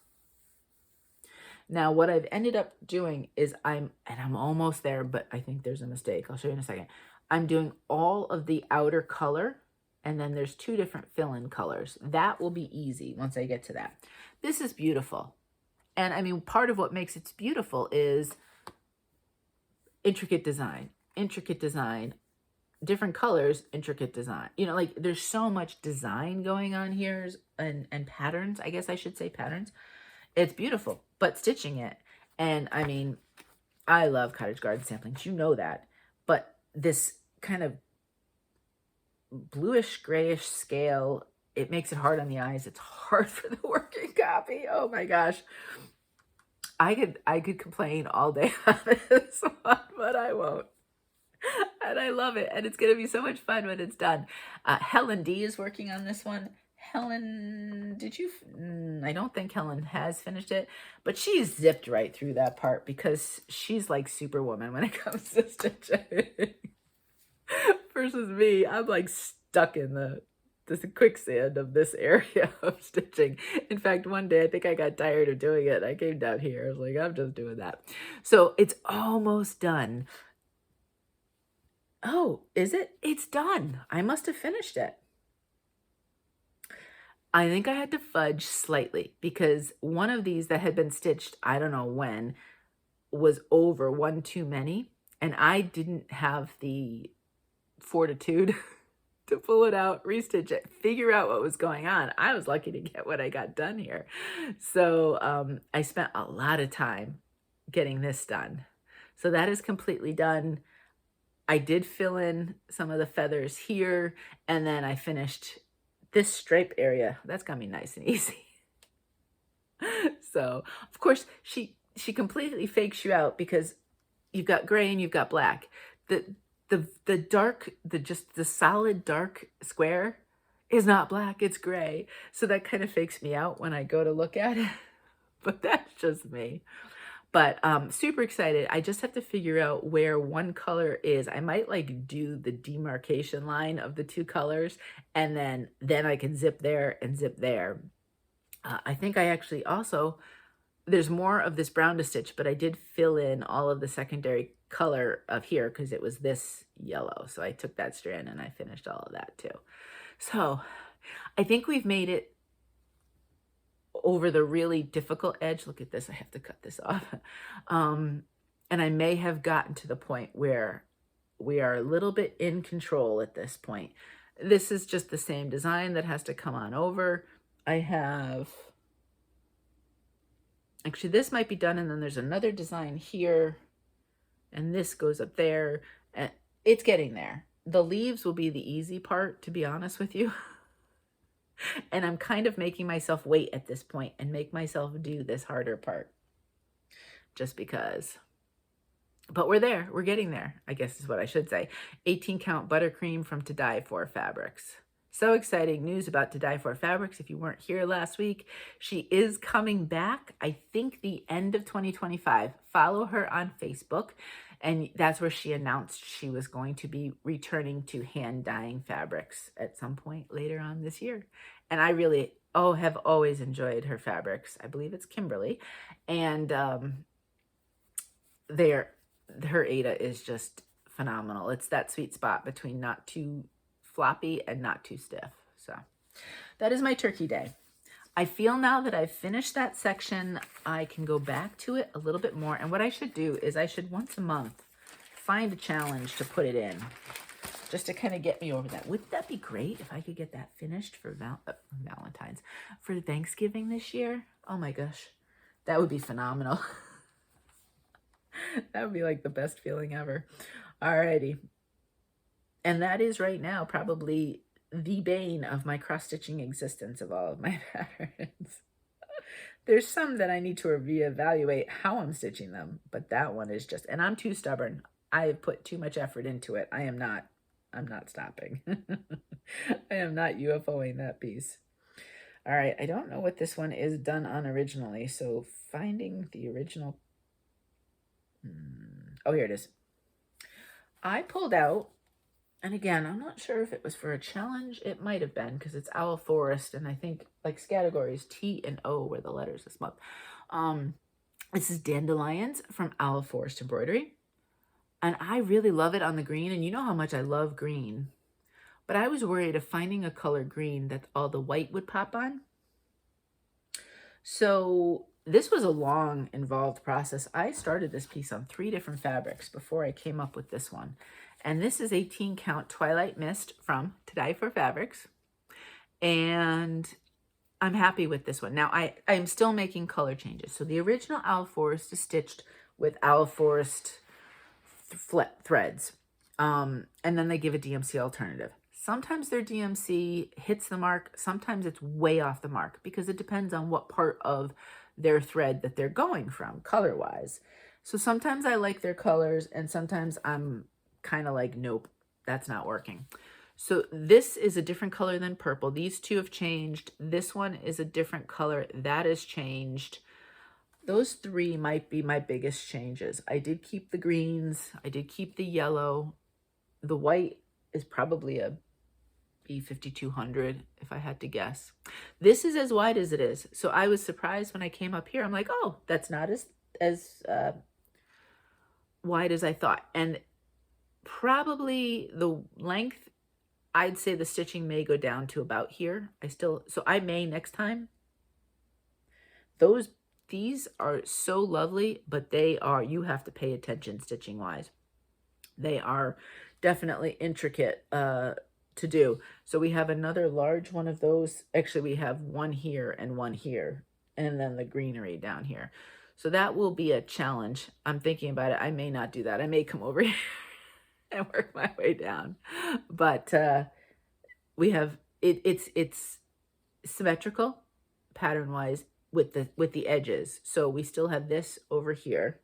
Now, what I've ended up doing is I'm almost there, but I think there's a mistake. I'll show you in a second. I'm doing all of the outer color, and then there's 2 different fill-in colors. That will be easy once I get to that. This is beautiful. And I mean, part of what makes it beautiful is intricate design, different colors, intricate design. You know, like there's so much design going on here and patterns. I guess I should say patterns. It's beautiful, but stitching it. And I mean, I love Cottage Garden Samplings. You know that. But this kind of bluish, grayish scale, it makes it hard on the eyes. It's hard for the working copy. Oh my gosh. I could complain all day on this one, but I won't. And I love it. And it's going to be so much fun when it's done. Helen D is working on this one. Helen, did you? I don't think Helen has finished it, but she zipped right through that part because she's like Superwoman when it comes to stitching. Versus me, I'm like stuck in the quicksand of this area of stitching. In fact, one day I think I got tired of doing it. I came down here. I was like, I'm just doing that. So it's almost done. Oh, is it? It's done. I must have finished it. I think I had to fudge slightly because one of these that had been stitched, I don't know when, was over one too many. And I didn't have the fortitude to pull it out, restitch it, figure out what was going on. I was lucky to get what I got done here. So I spent a lot of time getting this done. So that is completely done. I did fill in some of the feathers here, and then I finished this stripe area. That's gonna be nice and easy. So of course she completely fakes you out because you've got gray and you've got black. The dark, the solid dark square is not black, it's gray. So that kind of fakes me out when I go to look at it, but that's just me. But super excited. I just have to figure out where one color is. I might like do the demarcation line of the two colors, and then I can zip there and zip there. I think I actually also, there's more of this brown to stitch, but I did fill in all of the secondary color of here because it was this yellow. So I took that strand and I finished all of that too. So I think we've made it over the really difficult edge. Look at this. I have to cut this off. And I may have gotten to the point where we are a little bit in control at this point. This is just the same design that has to come on over. I have, actually this might be done, and then there's another design here, and this goes up there, and it's getting there. The leaves will be the easy part, to be honest with you. And I'm kind of making myself wait at this point and make myself do this harder part just because. But we're there. We're getting there, I guess is what I should say. 18 count buttercream from To Die For Fabrics. So exciting news about To Die For Fabrics. If you weren't here last week, she is coming back, I think the end of 2025. Follow her on Facebook. And that's where she announced she was going to be returning to hand dyeing fabrics at some point later on this year. And I really, have always enjoyed her fabrics. I believe it's Kimberly. And her aida is just phenomenal. It's that sweet spot between not too floppy and not too stiff. So that is my turkey day. I feel now that I've finished that section, I can go back to it a little bit more. And what I should do is I should once a month find a challenge to put it in just to kind of get me over that. Wouldn't that be great if I could get that finished for Valentine's, for Thanksgiving this year? Oh my gosh, that would be phenomenal. That would be like the best feeling ever. Alrighty. And that is right now probably the bane of my cross-stitching existence of all of my patterns. There's some that I need to reevaluate how I'm stitching them, but that one is just, and I'm too stubborn. I have put too much effort into it. I'm not stopping. I am not UFOing that piece. All right, I don't know what this one is done on originally, so finding the original. Oh, here it is. I pulled out, and again, I'm not sure if it was for a challenge. It might have been because it's Owl Forest, and I think like categories T and O were the letters this month. This is Dandelions from Owl Forest Embroidery, and I really love it on the green, and you know how much I love green, but I was worried of finding a color green that all the white would pop on. So this was a long, involved process. I started this piece on 3 different fabrics before I came up with this one. And this is 18 count Twilight Mist from To Die For Fabrics. And I'm happy with this one. Now, I'm still making color changes. So the original Owl Forest is stitched with Owl Forest threads. And then they give a DMC alternative. Sometimes their DMC hits the mark. Sometimes it's way off the mark because it depends on what part of their thread that they're going from color-wise. So sometimes I like their colors and sometimes I'm kind of like, nope, that's not working. So this is a different color than purple. These two have changed. This one is a different color. That has changed. Those three might be my biggest changes. I did keep the greens. I did keep the yellow. The white is probably a B5200 if I had to guess. This is as wide as it is. So I was surprised when I came up here. I'm like, oh, that's not as wide as I thought. And probably the length, I'd say the stitching may go down to about here. So I may next time. These are so lovely, but you have to pay attention stitching wise. They are definitely intricate to do. So we have another large one of those. Actually, we have one here, and then the greenery down here. So that will be a challenge. I'm thinking about it. I may not do that. I may come over here and work my way down. But we have it's symmetrical pattern wise with the edges. So we still have this over here,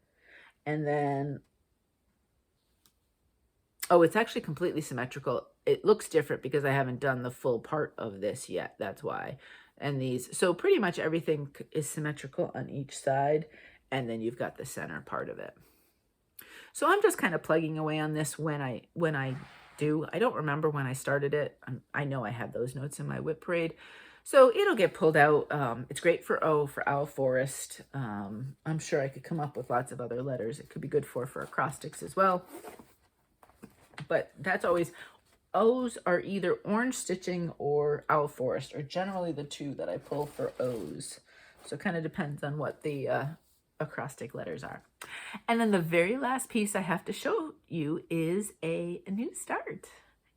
and then it's actually completely symmetrical. It looks different because I haven't done the full part of this yet. That's why. And these, so pretty much everything is symmetrical on each side, and then you've got the center part of it. So I'm just kind of plugging away on this when I do. I don't remember when I started it. I know I had those notes in my whip parade. So it'll get pulled out. It's great for Owl Forest. I'm sure I could come up with lots of other letters. It could be good for acrostics as well. But that's always, O's are either orange stitching or Owl Forest, or generally the two that I pull for O's. So it kind of depends on what the acrostic letters are. And then the very last piece I have to show you is a new start.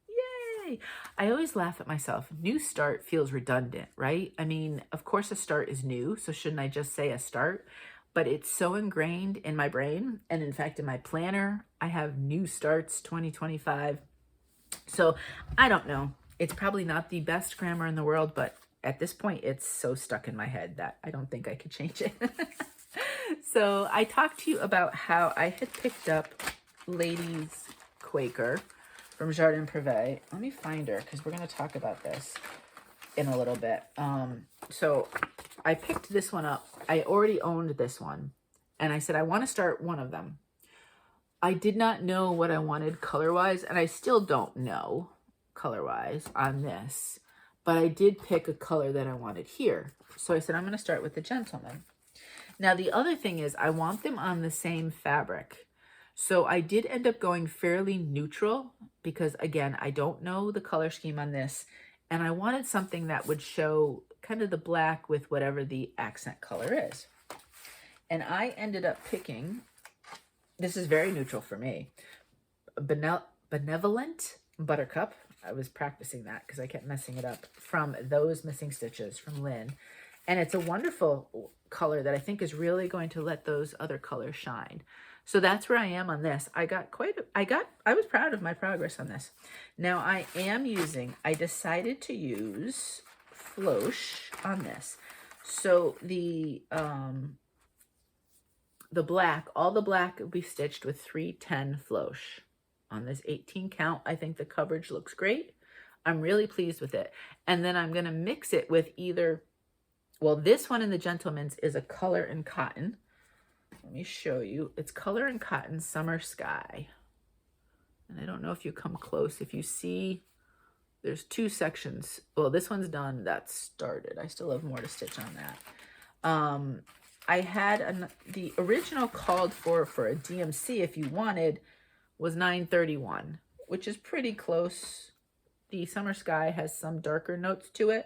Yay! I always laugh at myself. New start feels redundant, right? I mean, of course a start is new, so shouldn't I just say a start? But it's so ingrained in my brain, and in fact in my planner, I have new starts 2025. So I don't know. It's probably not the best grammar in the world, but at this point it's so stuck in my head that I don't think I could change it. So I talked to you about how I had picked up Lady's Quaker from Jardin Privé. Let me find her because we're going to talk about this in a little bit. So I picked this one up. I already owned this one, and I said I want to start one of them. I did not know what I wanted color-wise, and I still don't know color-wise on this, but I did pick a color that I wanted here. So I said I'm going to start with the Gentleman. Now the other thing is I want them on the same fabric. So I did end up going fairly neutral because, again, I don't know the color scheme on this, and I wanted something that would show kind of the black with whatever the accent color is. And I ended up picking, this is very neutral for me, Benevolent Buttercup. I was practicing that because I kept messing it up, from Those Missing Stitches from Lynn. And it's a wonderful color that I think is really going to let those other colors shine. So that's where I am on this. I was proud of my progress on this. Now I decided to use Flosh on this. So the black, all the black will be stitched with 310 Flosh on this 18 count. I think the coverage looks great. I'm really pleased with it. And then I'm going to mix it with either, well, this one in the Gentleman's is a Color and Cotton. Let me show you. It's Color and Cotton Summer Sky. And I don't know if you come close. If you see, there's two sections. Well, this one's done. That's started. I still have more to stitch on that. I had the original called for a DMC, if you wanted, was 931, which is pretty close. The Summer Sky has some darker notes to it.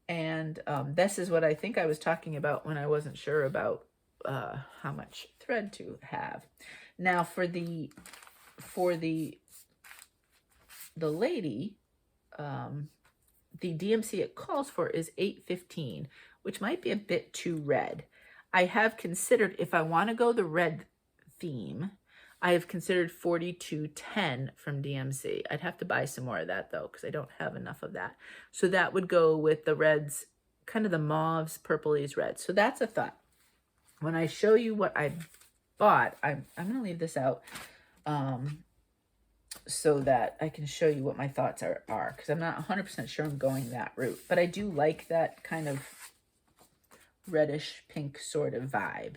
And this is what I think I was talking about when I wasn't sure about how much thread to have. Now for the lady, the DMC it calls for is 815, which might be a bit too red. I have considered, if I want to go the red theme, I have considered 4210 from DMC. I'd have to buy some more of that though, because I don't have enough of that. So that would go with the reds, kind of the mauves, purplies, reds. So that's a thought. When I show you what I bought, I'm going to leave this out. so that I can show you what my thoughts are because I'm not 100% sure I'm going that route. But I do like that kind of reddish pink sort of vibe.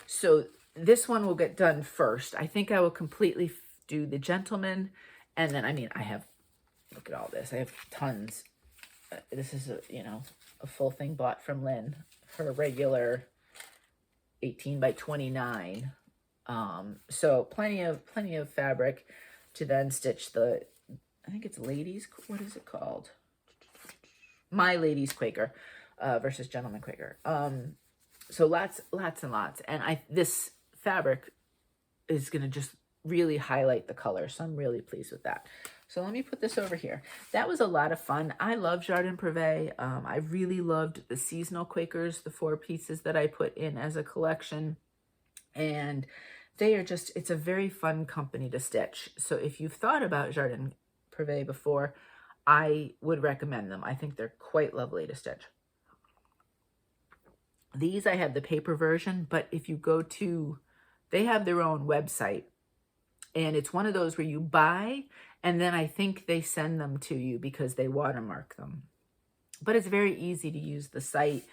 So this one will get done first. I think I will completely do the gentleman. And then, I mean, I have, look at all this. I have tons. This is a full thing bought from Lynn for a regular 18 by 29. So plenty of fabric to then stitch the, I think it's ladies, what is it called? My Ladies Quaker versus Gentleman Quaker. So lots and lots. And this fabric is going to just really highlight the color. So I'm really pleased with that. So let me put this over here. That was a lot of fun. I love Jardin Privé. I really loved the seasonal Quakers, the 4 pieces that I put in as a collection. And they are just, it's a very fun company to stitch. So if you've thought about Jardin Privé before, I would recommend them. I think they're quite lovely to stitch. These, I have the paper version, but if you go to, they have their own website. And it's one of those where you buy, and then I think they send them to you because they watermark them. But it's very easy to use the site,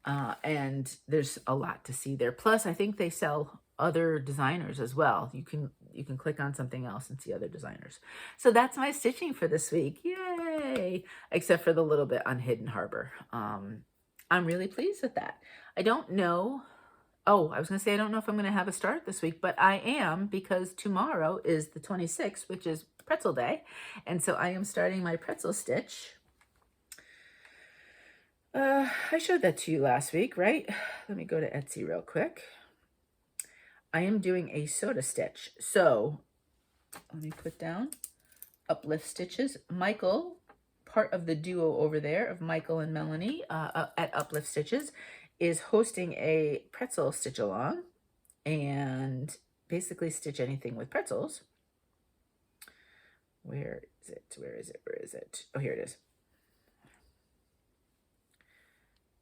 and there's a lot to see there. Plus, I think they sell other designers as well. You can click on something else and see other designers. So that's my stitching for this week. Yay! Except for the little bit on Hidden Harbor. I'm really pleased with that. I don't know. Oh, I was going to say, I don't know if I'm going to have a start this week, but I am, because tomorrow is the 26th, which is pretzel day. And so I am starting my pretzel stitch. I showed that to you last week, right? Let me go to Etsy real quick. I am doing a soda stitch. So let me put down Uplift Stitches. Michael, part of the duo over there of Michael and Melanie at Uplift Stitches, is hosting a pretzel stitch along, and basically stitch anything with pretzels. Where is it? Where is it? Where is it? Oh, here it is.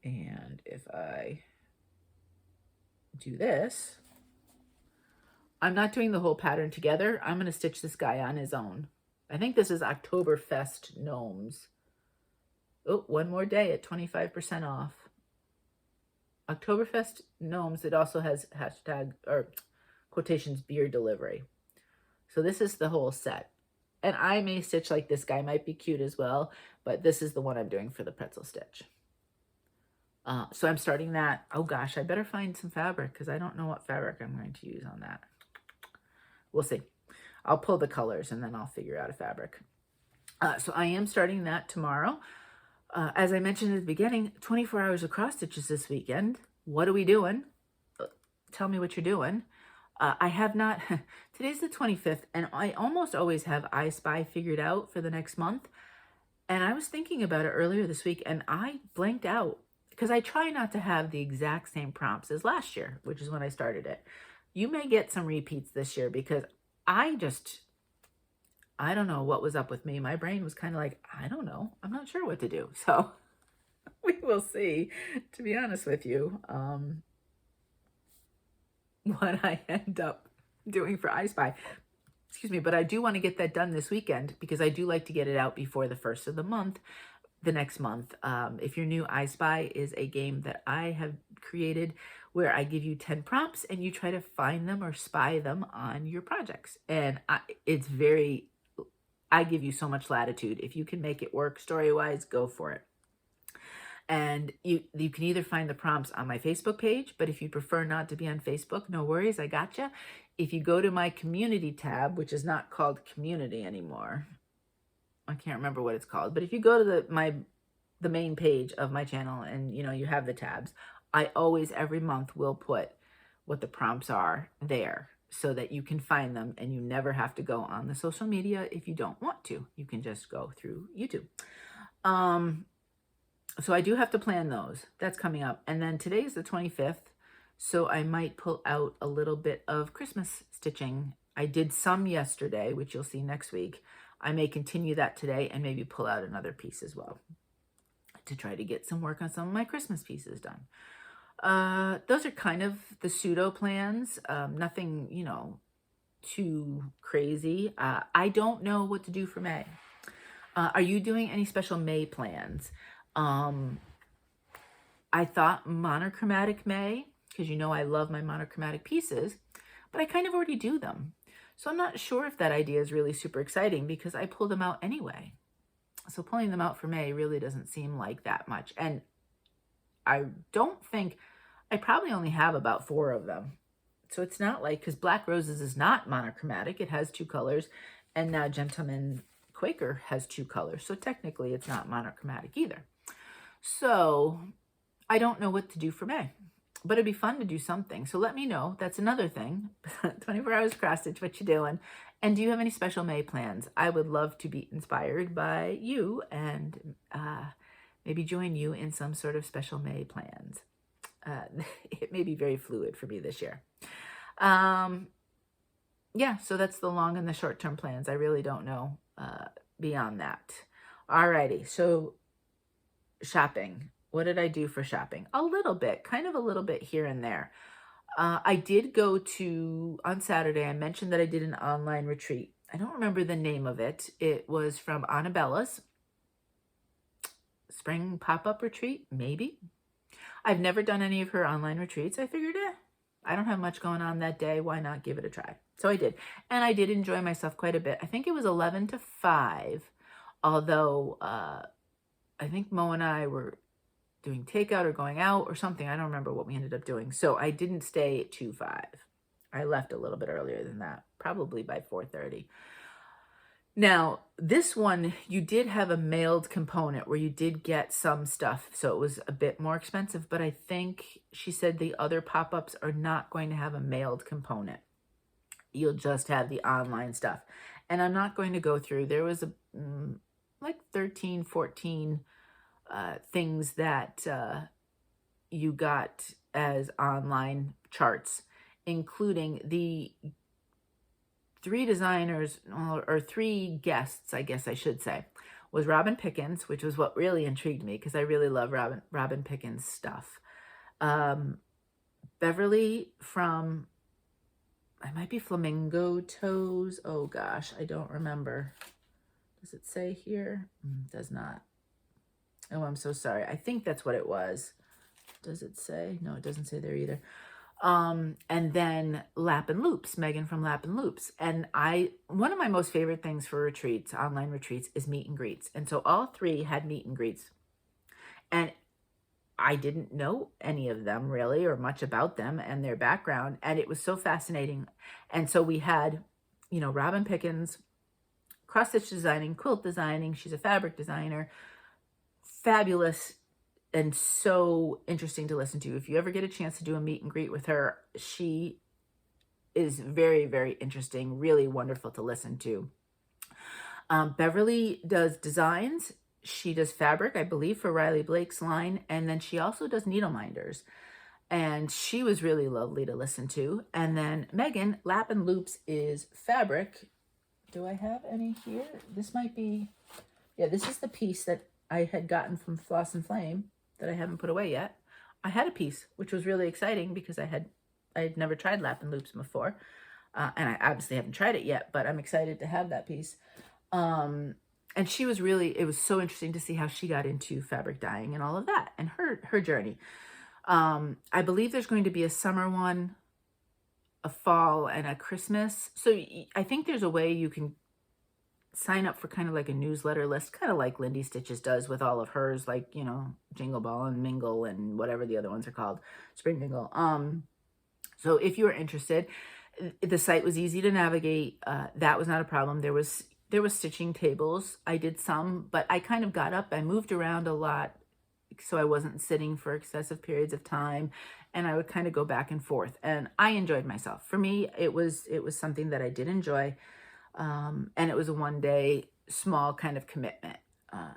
And if I do this, I'm not doing the whole pattern together. I'm going to stitch this guy on his own. I think this is Oktoberfest Gnomes. Oh, one more day at 25% off. Oktoberfest Gnomes. It also has hashtag or quotations beer delivery. So this is the whole set. And I may stitch like this guy might be cute as well, but this is the one I'm doing for the pretzel stitch. So I'm starting that. Oh gosh, I better find some fabric because I don't know what fabric I'm going to use on that. We'll see. I'll pull the colors and then I'll figure out a fabric. So I am starting that tomorrow. As I mentioned at the beginning, 24 hours of cross stitches this weekend. What are we doing? Tell me what you're doing. I have not, today's the 25th, and I almost always have I Spy figured out for the next month. And I was thinking about it earlier this week, and I blanked out because I try not to have the exact same prompts as last year, which is when I started it. You may get some repeats this year because I don't know what was up with me. My brain was kind of like, I don't know. I'm not sure what to do. So we will see, to be honest with you, what I end up doing for I Spy. Excuse me, but I do want to get that done this weekend because I do like to get it out before the first of the month, the next month. If you're new, I Spy is a game that I have created where I give you 10 prompts and you try to find them or spy them on your projects. And I give you so much latitude. If you can make it work story-wise, go for it. And you can either find the prompts on my Facebook page, but if you prefer not to be on Facebook, no worries, I gotcha. If you go to my community tab, which is not called community anymore, I can't remember what it's called, but if you go to the main page of my channel and you have the tabs, I always every month will put what the prompts are there so that you can find them and you never have to go on the social media if you don't want to. You can just go through YouTube. So I do have to plan those. That's coming up. And then today's the 25th, so I might pull out a little bit of Christmas stitching. I did some yesterday, which you'll see next week. I may continue that today and maybe pull out another piece as well to try to get some work on some of my Christmas pieces done. Those are kind of the pseudo plans. Nothing, too crazy. I don't know what to do for May. Are you doing any special May plans? I thought monochromatic May, because you know I love my monochromatic pieces, but I kind of already do them. So I'm not sure if that idea is really super exciting because I pull them out anyway. So pulling them out for May really doesn't seem like that much. And I don't think, I probably only have about 4 of them. So it's not like, because Black Roses is not monochromatic, it has 2 colors, and now Gentleman Quaker has 2 colors. So technically it's not monochromatic either. So I don't know what to do for May, but it'd be fun to do something. So let me know. That's another thing. 24 hours cross stitch, what you doing? And do you have any special May plans? I would love to be inspired by you and maybe join you in some sort of special May plans. It may be very fluid for me this year. Yeah, so that's the long and the short-term plans. I really don't know beyond that. Alrighty, so shopping. What did I do for shopping? A little bit, kind of a little bit here and there. I did go to, on Saturday, I mentioned that I did an online retreat. I don't remember the name of it. It was from Annabella's spring pop-up retreat, maybe. I've never done any of her online retreats. I figured, I don't have much going on that day. Why not give it a try? So I did. And I did enjoy myself quite a bit. I think it was 11 to 5, although I think Mo and I were doing takeout or going out or something. I don't remember what we ended up doing. So I didn't stay to 5. I left a little bit earlier than that, probably by 4:30. Now, this one, you did have a mailed component where you did get some stuff, so it was a bit more expensive, but I think she said the other pop-ups are not going to have a mailed component. You'll just have the online stuff. And I'm not going to go through, there was like 13, 14 things that you got as online charts, including the 3 designers, or 3 guests, I guess I should say, was Robin Pickens, which was what really intrigued me because I really love Robin Pickens stuff. Beverly from, I might be Flamingo Toes. Oh gosh, I don't remember. Does it say here? It does not. Oh, I'm so sorry. I think that's what it was. Does it say? No, it doesn't say there either. And then Lap and Loops, Megan from Lap and Loops. And one of my most favorite things for retreats, online retreats, is meet and greets. And so all 3 had meet and greets. And I didn't know any of them really, or much about them and their background. And it was so fascinating. And so we had, you know, Robin Pickens, cross-stitch designing, quilt designing. She's a fabric designer. Fabulous and so interesting to listen to. If you ever get a chance to do a meet and greet with her, she is very, very interesting, really wonderful to listen to. Beverly does designs. She does fabric, I believe, for Riley Blake's line, and then she also does needle minders. And she was really lovely to listen to. And then Megan, Lap and Loops, is fabric. Do I have any here? This might be, yeah, this is the piece that I had gotten from Floss and Flame that I haven't put away yet. I had a piece, which was really exciting because I had never tried Lap and Loops before. And I obviously haven't tried it yet, but I'm excited to have that piece. And she was really, it was so interesting to see how she got into fabric dyeing and all of that and her journey. I believe there's going to be a summer one, a fall, and a Christmas. So I think there's a way you can sign up for kind of like a newsletter list, kind of like Lindy Stitches does with all of hers, like, you know, Jingle Ball and Mingle and whatever the other ones are called, Spring Mingle. So if you are interested, the site was easy to navigate. That was not a problem. There was stitching tables. I did some, but I kind of got up. I moved around a lot, so I wasn't sitting for excessive periods of time, and I would kind of go back and forth. And I enjoyed myself. For me, it was something that I did enjoy. And it was a one-day small kind of commitment.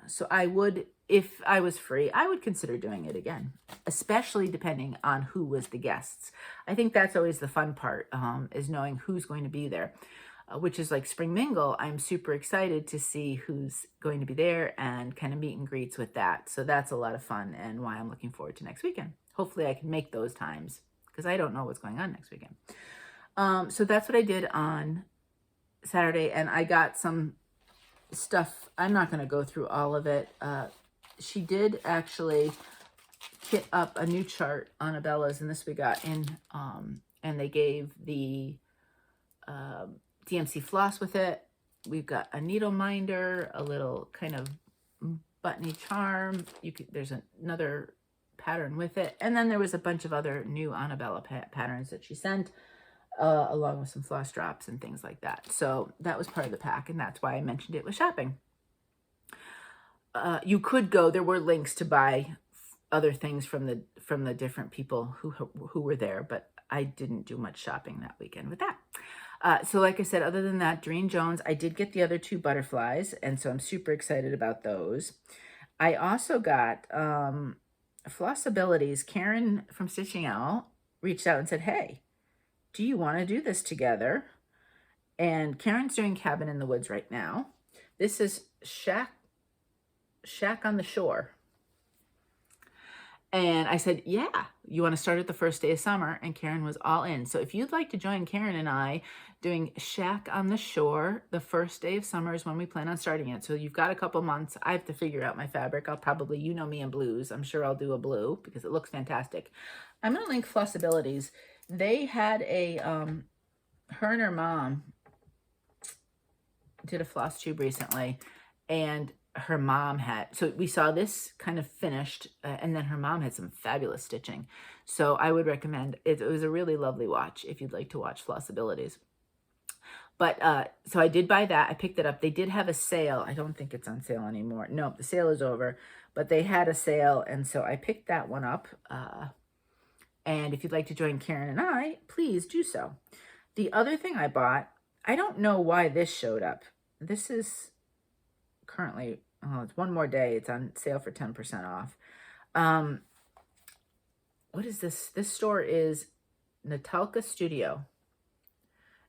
So I would, if I was free, I would consider doing it again, especially depending on who was the guests. I think that's always the fun part, is knowing who's going to be there, which is like Spring Mingle. I'm super excited to see who's going to be there and kind of meet and greets with that. So that's a lot of fun and why I'm looking forward to next weekend. Hopefully I can make those times because I don't know what's going on next weekend. So that's what I did on Saturday, and I got some stuff. I'm not going to go through all of it. She did actually kit up a new chart on Abella's, and this we got in, and they gave the DMC floss with it. We've got a needle minder, a little kind of buttony charm. There's another pattern with it, and then there was a bunch of other new Annabella patterns that she sent, along with some floss drops and things like that. So that was part of the pack, and that's why I mentioned it with shopping. You could go. There were links to buy other things from the different people who were there, but I didn't do much shopping that weekend with that. So like I said, other than that, Durene Jones, I did get the other 2 butterflies, and so I'm super excited about those. I also got Flossabilities. Karen from Stitching Owl reached out and said, hey, do you want to do this together? And Karen's doing Cabin in the Woods right now. This is Shack on the Shore. And I said, yeah, you want to start at the first day of summer? And Karen was all in. So if you'd like to join Karen and I doing Shack on the Shore, the first day of summer is when we plan on starting it. So you've got a couple months. I have to figure out my fabric. I'll probably, you know me in blues. I'm sure I'll do a blue because it looks fantastic. I'm going to link Flossabilities. They had a, her and her mom did a Flosstube recently, and her mom had, so we saw this kind of finished, and then her mom had some fabulous stitching. So I would recommend it. It was a really lovely watch if you'd like to watch Flossabilities. But so I did buy that. I picked it up. They did have a sale. I don't think it's on sale anymore. No, the sale is over, but they had a sale, and so I picked that one up. And if you'd like to join Karen and I, please do so. The other thing I bought, I don't know why this showed up. This is currently, oh, it's one more day. It's on sale for 10% off. What is this? This store is Natalka Studio,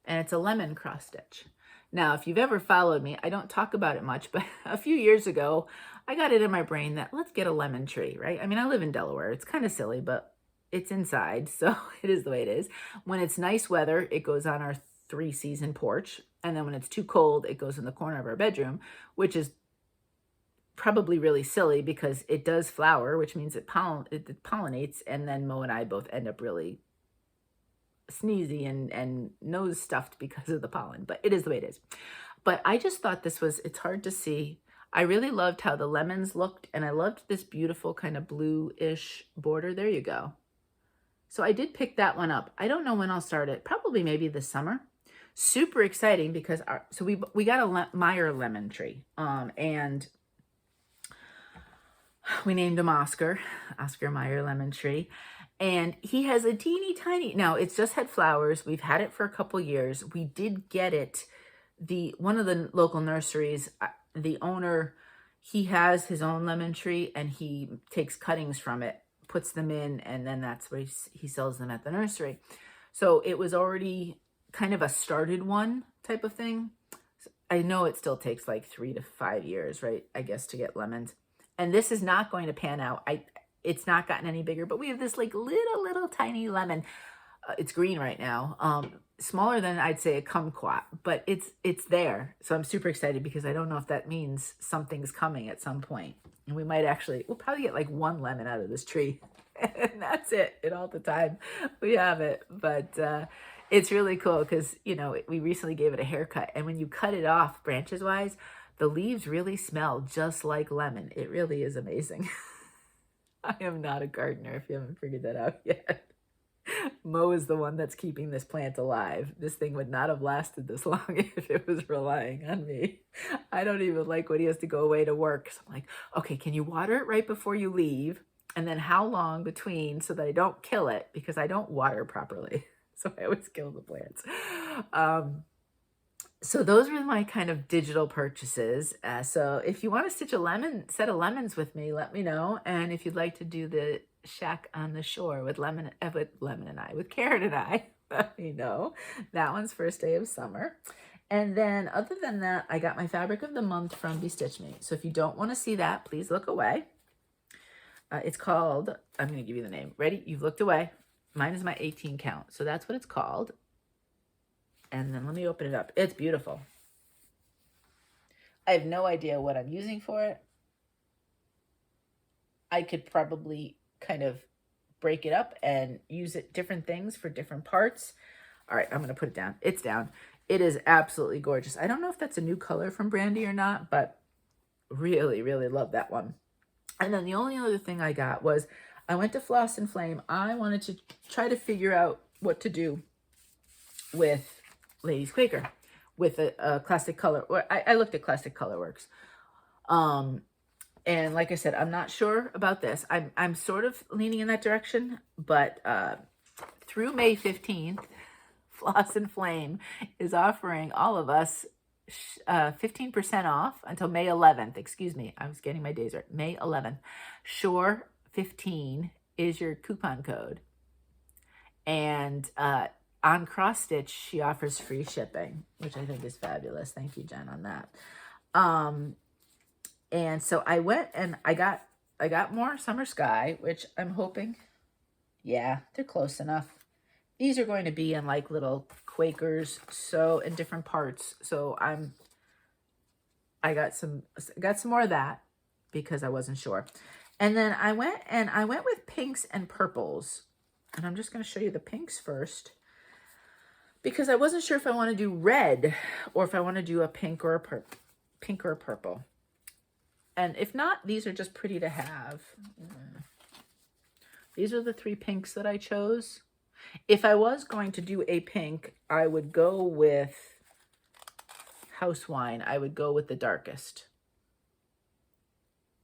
and it's a lemon cross stitch. Now, if you've ever followed me, I don't talk about it much, but a few years ago, I got it in my brain that let's get a lemon tree, right? I mean, I live in Delaware. It's kind of silly, but it's inside, so it is the way it is. When it's nice weather, it goes on our 3-season porch. And then when it's too cold, it goes in the corner of our bedroom, which is probably really silly because it does flower, which means it pollinates. And then Mo and I both end up really sneezy and nose stuffed because of the pollen, but it is the way it is. But I just thought this was, it's hard to see. I really loved how the lemons looked, and I loved this beautiful kind of blue-ish border. There you go. So I did pick that one up. I don't know when I'll start it. Probably maybe this summer. Super exciting because so we got a Meyer lemon tree, and we named him Oscar Meyer lemon tree, and he has a teeny tiny. Now it's just had flowers. We've had it for a couple years. We did get it. One of the local nurseries, the owner, he has his own lemon tree, and he takes cuttings from it, puts them in, and then that's where he sells them at the nursery. So it was already kind of a started one type of thing. I know it still takes like 3 to 5 years, right? I guess, to get lemons. And this is not going to pan out. It's not gotten any bigger, but we have this like little tiny lemon. It's green right now. Smaller than I'd say a kumquat, but it's there. So I'm super excited because I don't know if that means something's coming at some point. And we'll probably get like 1 lemon out of this tree. And that's it. And all the time we have it. But it's really cool because, you know, we recently gave it a haircut. And when you cut it off branches wise, the leaves really smell just like lemon. It really is amazing. I am not a gardener, if you haven't figured that out yet. Mo is the one that's keeping this plant alive. This thing would not have lasted this long if it was relying on me. I don't even like when he has to go away to work. So I'm like, okay, can you water it right before you leave? And then how long between so that I don't kill it, because I don't water properly. So I always kill the plants. So those were my kind of digital purchases. So if you want to stitch a set of lemons with me, let me know. And if you'd like to do the Shack on the Shore with Karen and I, let me know. That one's first day of summer. And then other than that, I got my fabric of the month from Bestitchme. So if you don't want to see that, please look away. It's called, I'm going to give you the name. Ready? You've looked away. Mine is my 18 count. So that's what it's called. And then let me open it up. It's beautiful. I have no idea what I'm using for it. I could probably kind of break it up and use it different things for different parts. All right, I'm going to put it down. It's down. It is absolutely gorgeous. I don't know if that's a new color from Brandy or not, but really, really love that one. And then the only other thing I got was I went to Floss and Flame. I wanted to try to figure out what to do with Ladies Quaker with a classic color. Or I looked at Classic Colorworks. And like I said, I'm not sure about this. I'm sort of leaning in that direction, but through May 15th, Floss and Flame is offering all of us 15% off until May 11th. Excuse me, I was getting my days right. May 11th. Sure 15 is your coupon code. And on cross stitch, she offers free shipping, which I think is fabulous. Thank you, Jen, on that. And so I went and I got more Summer Sky, which I'm hoping, yeah, they're close enough. These are going to be in like little Quakers, so in different parts. So I got some more of that because I wasn't sure. And then I went with pinks and purples. And I'm just going to show you the pinks first because I wasn't sure if I want to do red or if I want to do a pink or a purple. And if not, these are just pretty to have. These are the 3 pinks that I chose. If I was going to do a pink, I would go with House Wine. I would go with the darkest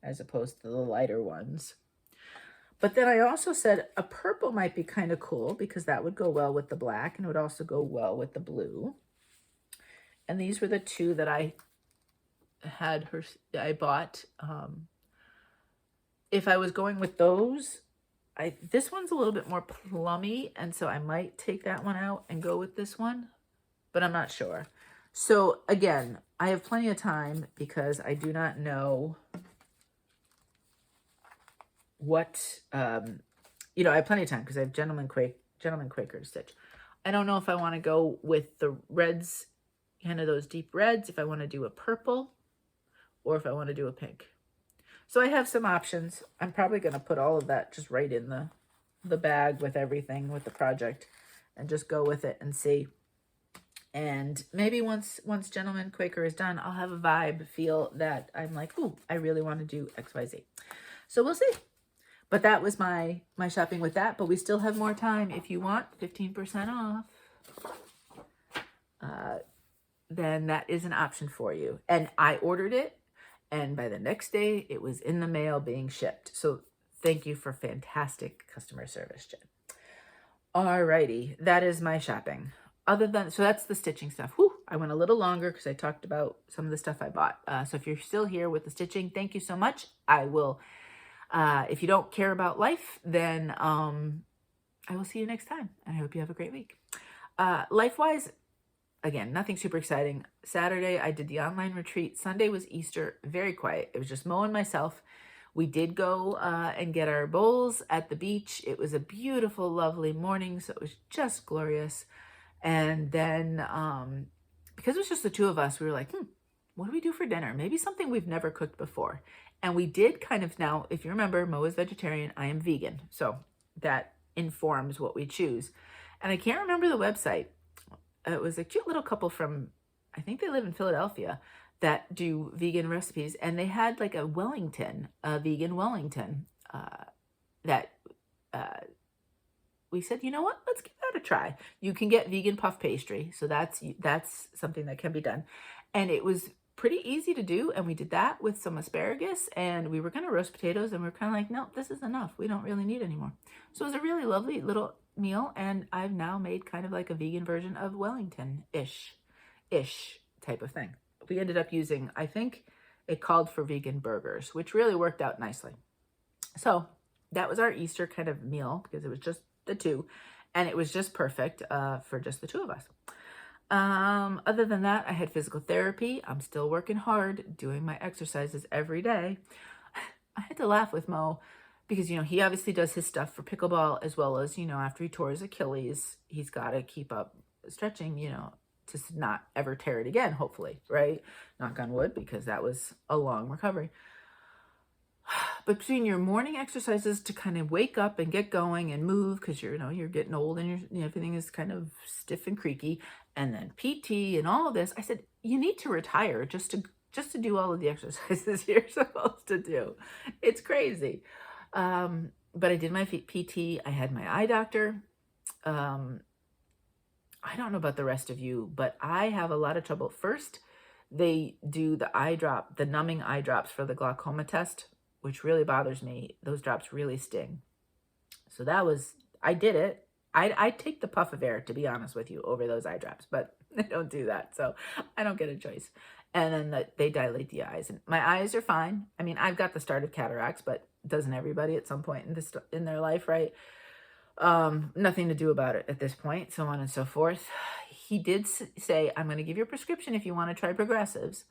as opposed to the lighter ones. But then I also said a purple might be kind of cool because that would go well with the black and it would also go well with the blue. And these were the 2 that I bought. If I was going with those, this one's a little bit more plummy, and so I might take that one out and go with this one, but I'm not sure. So again, I have plenty of time because I do not know what, I have plenty of time because I have Gentleman Quaker to stitch. I don't know if I want to go with the reds, kind of those deep reds, if I want to do a purple, or if I want to do a pink. So I have some options. I'm probably going to put all of that just right in the bag with everything, with the project, and just go with it and see. And maybe once Gentleman Quaker is done, I'll have a vibe, feel that I'm like, ooh, I really want to do XYZ. So we'll see. But that was my shopping with that. But we still have more time. If you want 15% off, then that is an option for you. And I ordered it. And by the next day, it was in the mail being shipped. So thank you for fantastic customer service, Jen. Alrighty, that is my shopping. So that's the stitching stuff. Whew, I went a little longer because I talked about some of the stuff I bought. So if you're still here with the stitching, thank you so much. I will, if you don't care about life, then I will see you next time. I hope you have a great week. Life-wise, again, nothing super exciting. Saturday, I did the online retreat. Sunday was Easter, very quiet. It was just Mo and myself. We did go and get our bowls at the beach. It was a beautiful, lovely morning, so it was just glorious. And then because it was just the 2 of us, we were like, what do we do for dinner? Maybe something we've never cooked before. And we did kind of, now, if you remember, Mo is vegetarian, I am vegan. So that informs what we choose. And I can't remember the website. It was a cute little couple from, I think they live in Philadelphia, that do vegan recipes. And they had like a vegan Wellington, that we said, you know what, let's give that a try. You can get vegan puff pastry. So that's something that can be done. And it was pretty easy to do. And we did that with some asparagus, and we were going to roast potatoes, and we were kind of like, no, this is enough. We don't really need any more. So it was a really lovely little meal, and I've now made kind of like a vegan version of Wellington-ish type of thing. We ended up using, I think it called for vegan burgers, which really worked out nicely. So that was our Easter kind of meal because it was just the 2, and it was just perfect for just the 2 of us. Other than that, I had physical therapy. I'm still working hard, doing my exercises every day. I had to laugh with Mo because, he obviously does his stuff for pickleball as well as, after he tore his Achilles, he's got to keep up stretching, to not ever tear it again, hopefully, right? Knock on wood, because that was a long recovery. But between your morning exercises to kind of wake up and get going and move, because you're getting old and everything is kind of stiff and creaky, and then PT and all of this, I said, you need to retire just to do all of the exercises you're supposed to do. It's crazy. But I did my PT. I had my eye doctor. I don't know about the rest of you, but I have a lot of trouble. First, they do the eye drop, the numbing eye drops for the glaucoma test, which really bothers me. Those drops really sting. So I did it. I take the puff of air, to be honest with you, over those eye drops, but they don't do that. So I don't get a choice. And then they dilate the eyes. And my eyes are fine. I mean, I've got the start of cataracts, but doesn't everybody at some point in their life, right? Nothing to do about it at this point, so on and so forth. He did say, I'm going to give you a prescription if you want to try progressives.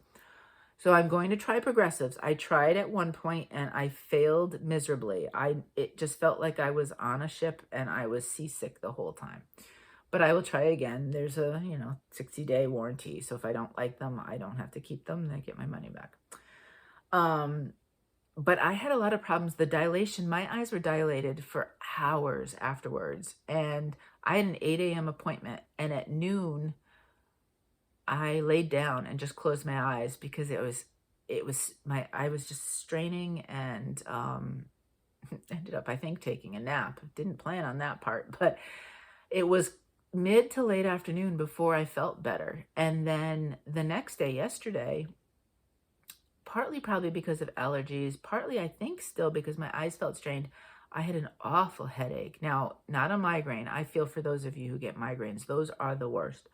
So I'm going to try progressives. I tried at one point and I failed miserably. It just felt like I was on a ship and I was seasick the whole time. But I will try again. There's a 60-day warranty. So if I don't like them, I don't have to keep them. I get my money back. But I had a lot of problems. The dilation, my eyes were dilated for hours afterwards. And I had an 8 a.m. appointment. And at noon, I laid down and just closed my eyes because I was just straining and ended up, I think, taking a nap. Didn't plan on that part, but it was mid to late afternoon before I felt better. And then the next day, yesterday, partly probably because of allergies, partly I think still because my eyes felt strained, I had an awful headache. Now, not a migraine. I feel for those of you who get migraines. Those are the worst.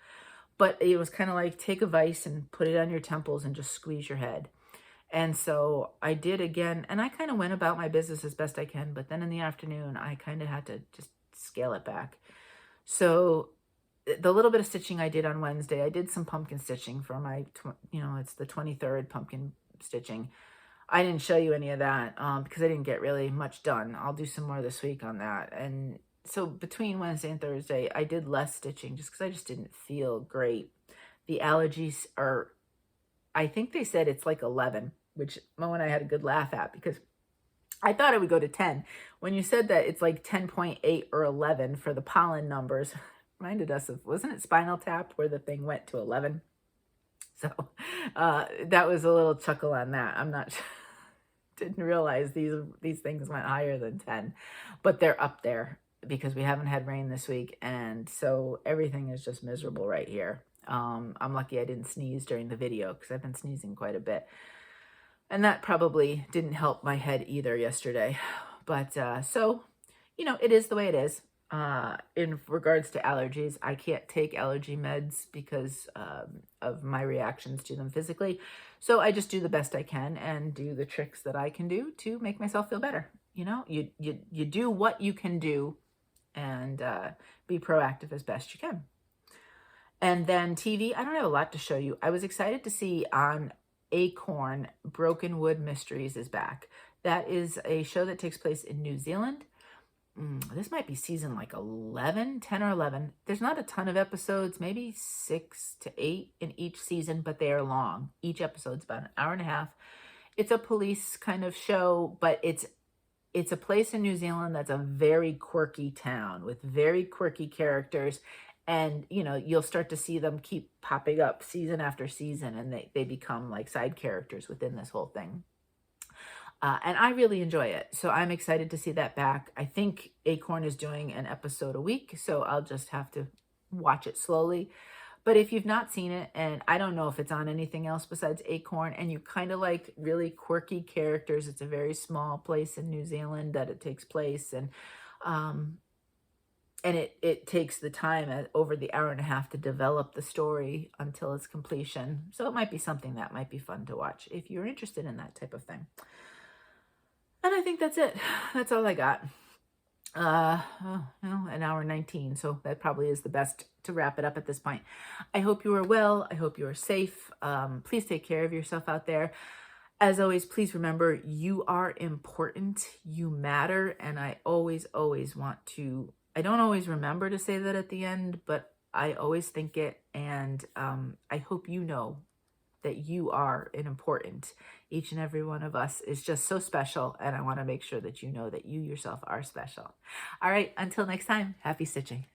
But it was kind of like take a vice and put it on your temples and just squeeze your head. And so I did again, and I kind of went about my business as best I can. But then in the afternoon, I kind of had to just scale it back. So the little bit of stitching I did on Wednesday, I did some pumpkin stitching for my, it's the 23rd pumpkin stitching. I didn't show you any of that because I didn't get really much done. I'll do some more this week on that. And so between Wednesday and Thursday, I did less stitching just because I just didn't feel great. The allergies are, I think they said it's like 11, which Mo and I had a good laugh at because I thought it would go to 10. When you said that it's like 10.8 or 11 for the pollen numbers, reminded us of, wasn't it Spinal Tap where the thing went to 11? So that was a little chuckle on that. I'm not sure. Didn't realize these things went higher than 10, but they're up there because we haven't had rain this week. And so everything is just miserable right here. I'm lucky I didn't sneeze during the video because I've been sneezing quite a bit. And that probably didn't help my head either yesterday. But so, it is the way it is. In regards to allergies, I can't take allergy meds because of my reactions to them physically. So I just do the best I can and do the tricks that I can do to make myself feel better. You do what you can do and be proactive as best you can. And then TV, I don't have a lot to show you. I was excited to see on Acorn, Broken Wood Mysteries is back. That is a show that takes place in New Zealand. This might be season like 10 or 11. There's not a ton of episodes, maybe 6 to 8 in each season, but they are long. Each episode's about an hour and a half. It's a police kind of show, but it's a place in New Zealand that's a very quirky town with very quirky characters. And, you'll start to see them keep popping up season after season, and they become like side characters within this whole thing. And I really enjoy it. So I'm excited to see that back. I think Acorn is doing an episode a week, so I'll just have to watch it slowly. But if you've not seen it, and I don't know if it's on anything else besides Acorn, and you kind of like really quirky characters, it's a very small place in New Zealand that it takes place. And it takes the time over the hour and a half to develop the story until its completion. So it might be something that might be fun to watch if you're interested in that type of thing. And I think that's it. That's all I got. An hour 19. So that probably is the best to wrap it up at this point. I hope you are well. I hope you are safe. Please take care of yourself out there. As always, please remember you are important. You matter. And I always want to, I don't always remember to say that at the end, but I always think it, and I hope you know that you are an important. Each and every one of us is just so special, and I want to make sure that you know that you yourself are special. All right, until next time, happy stitching.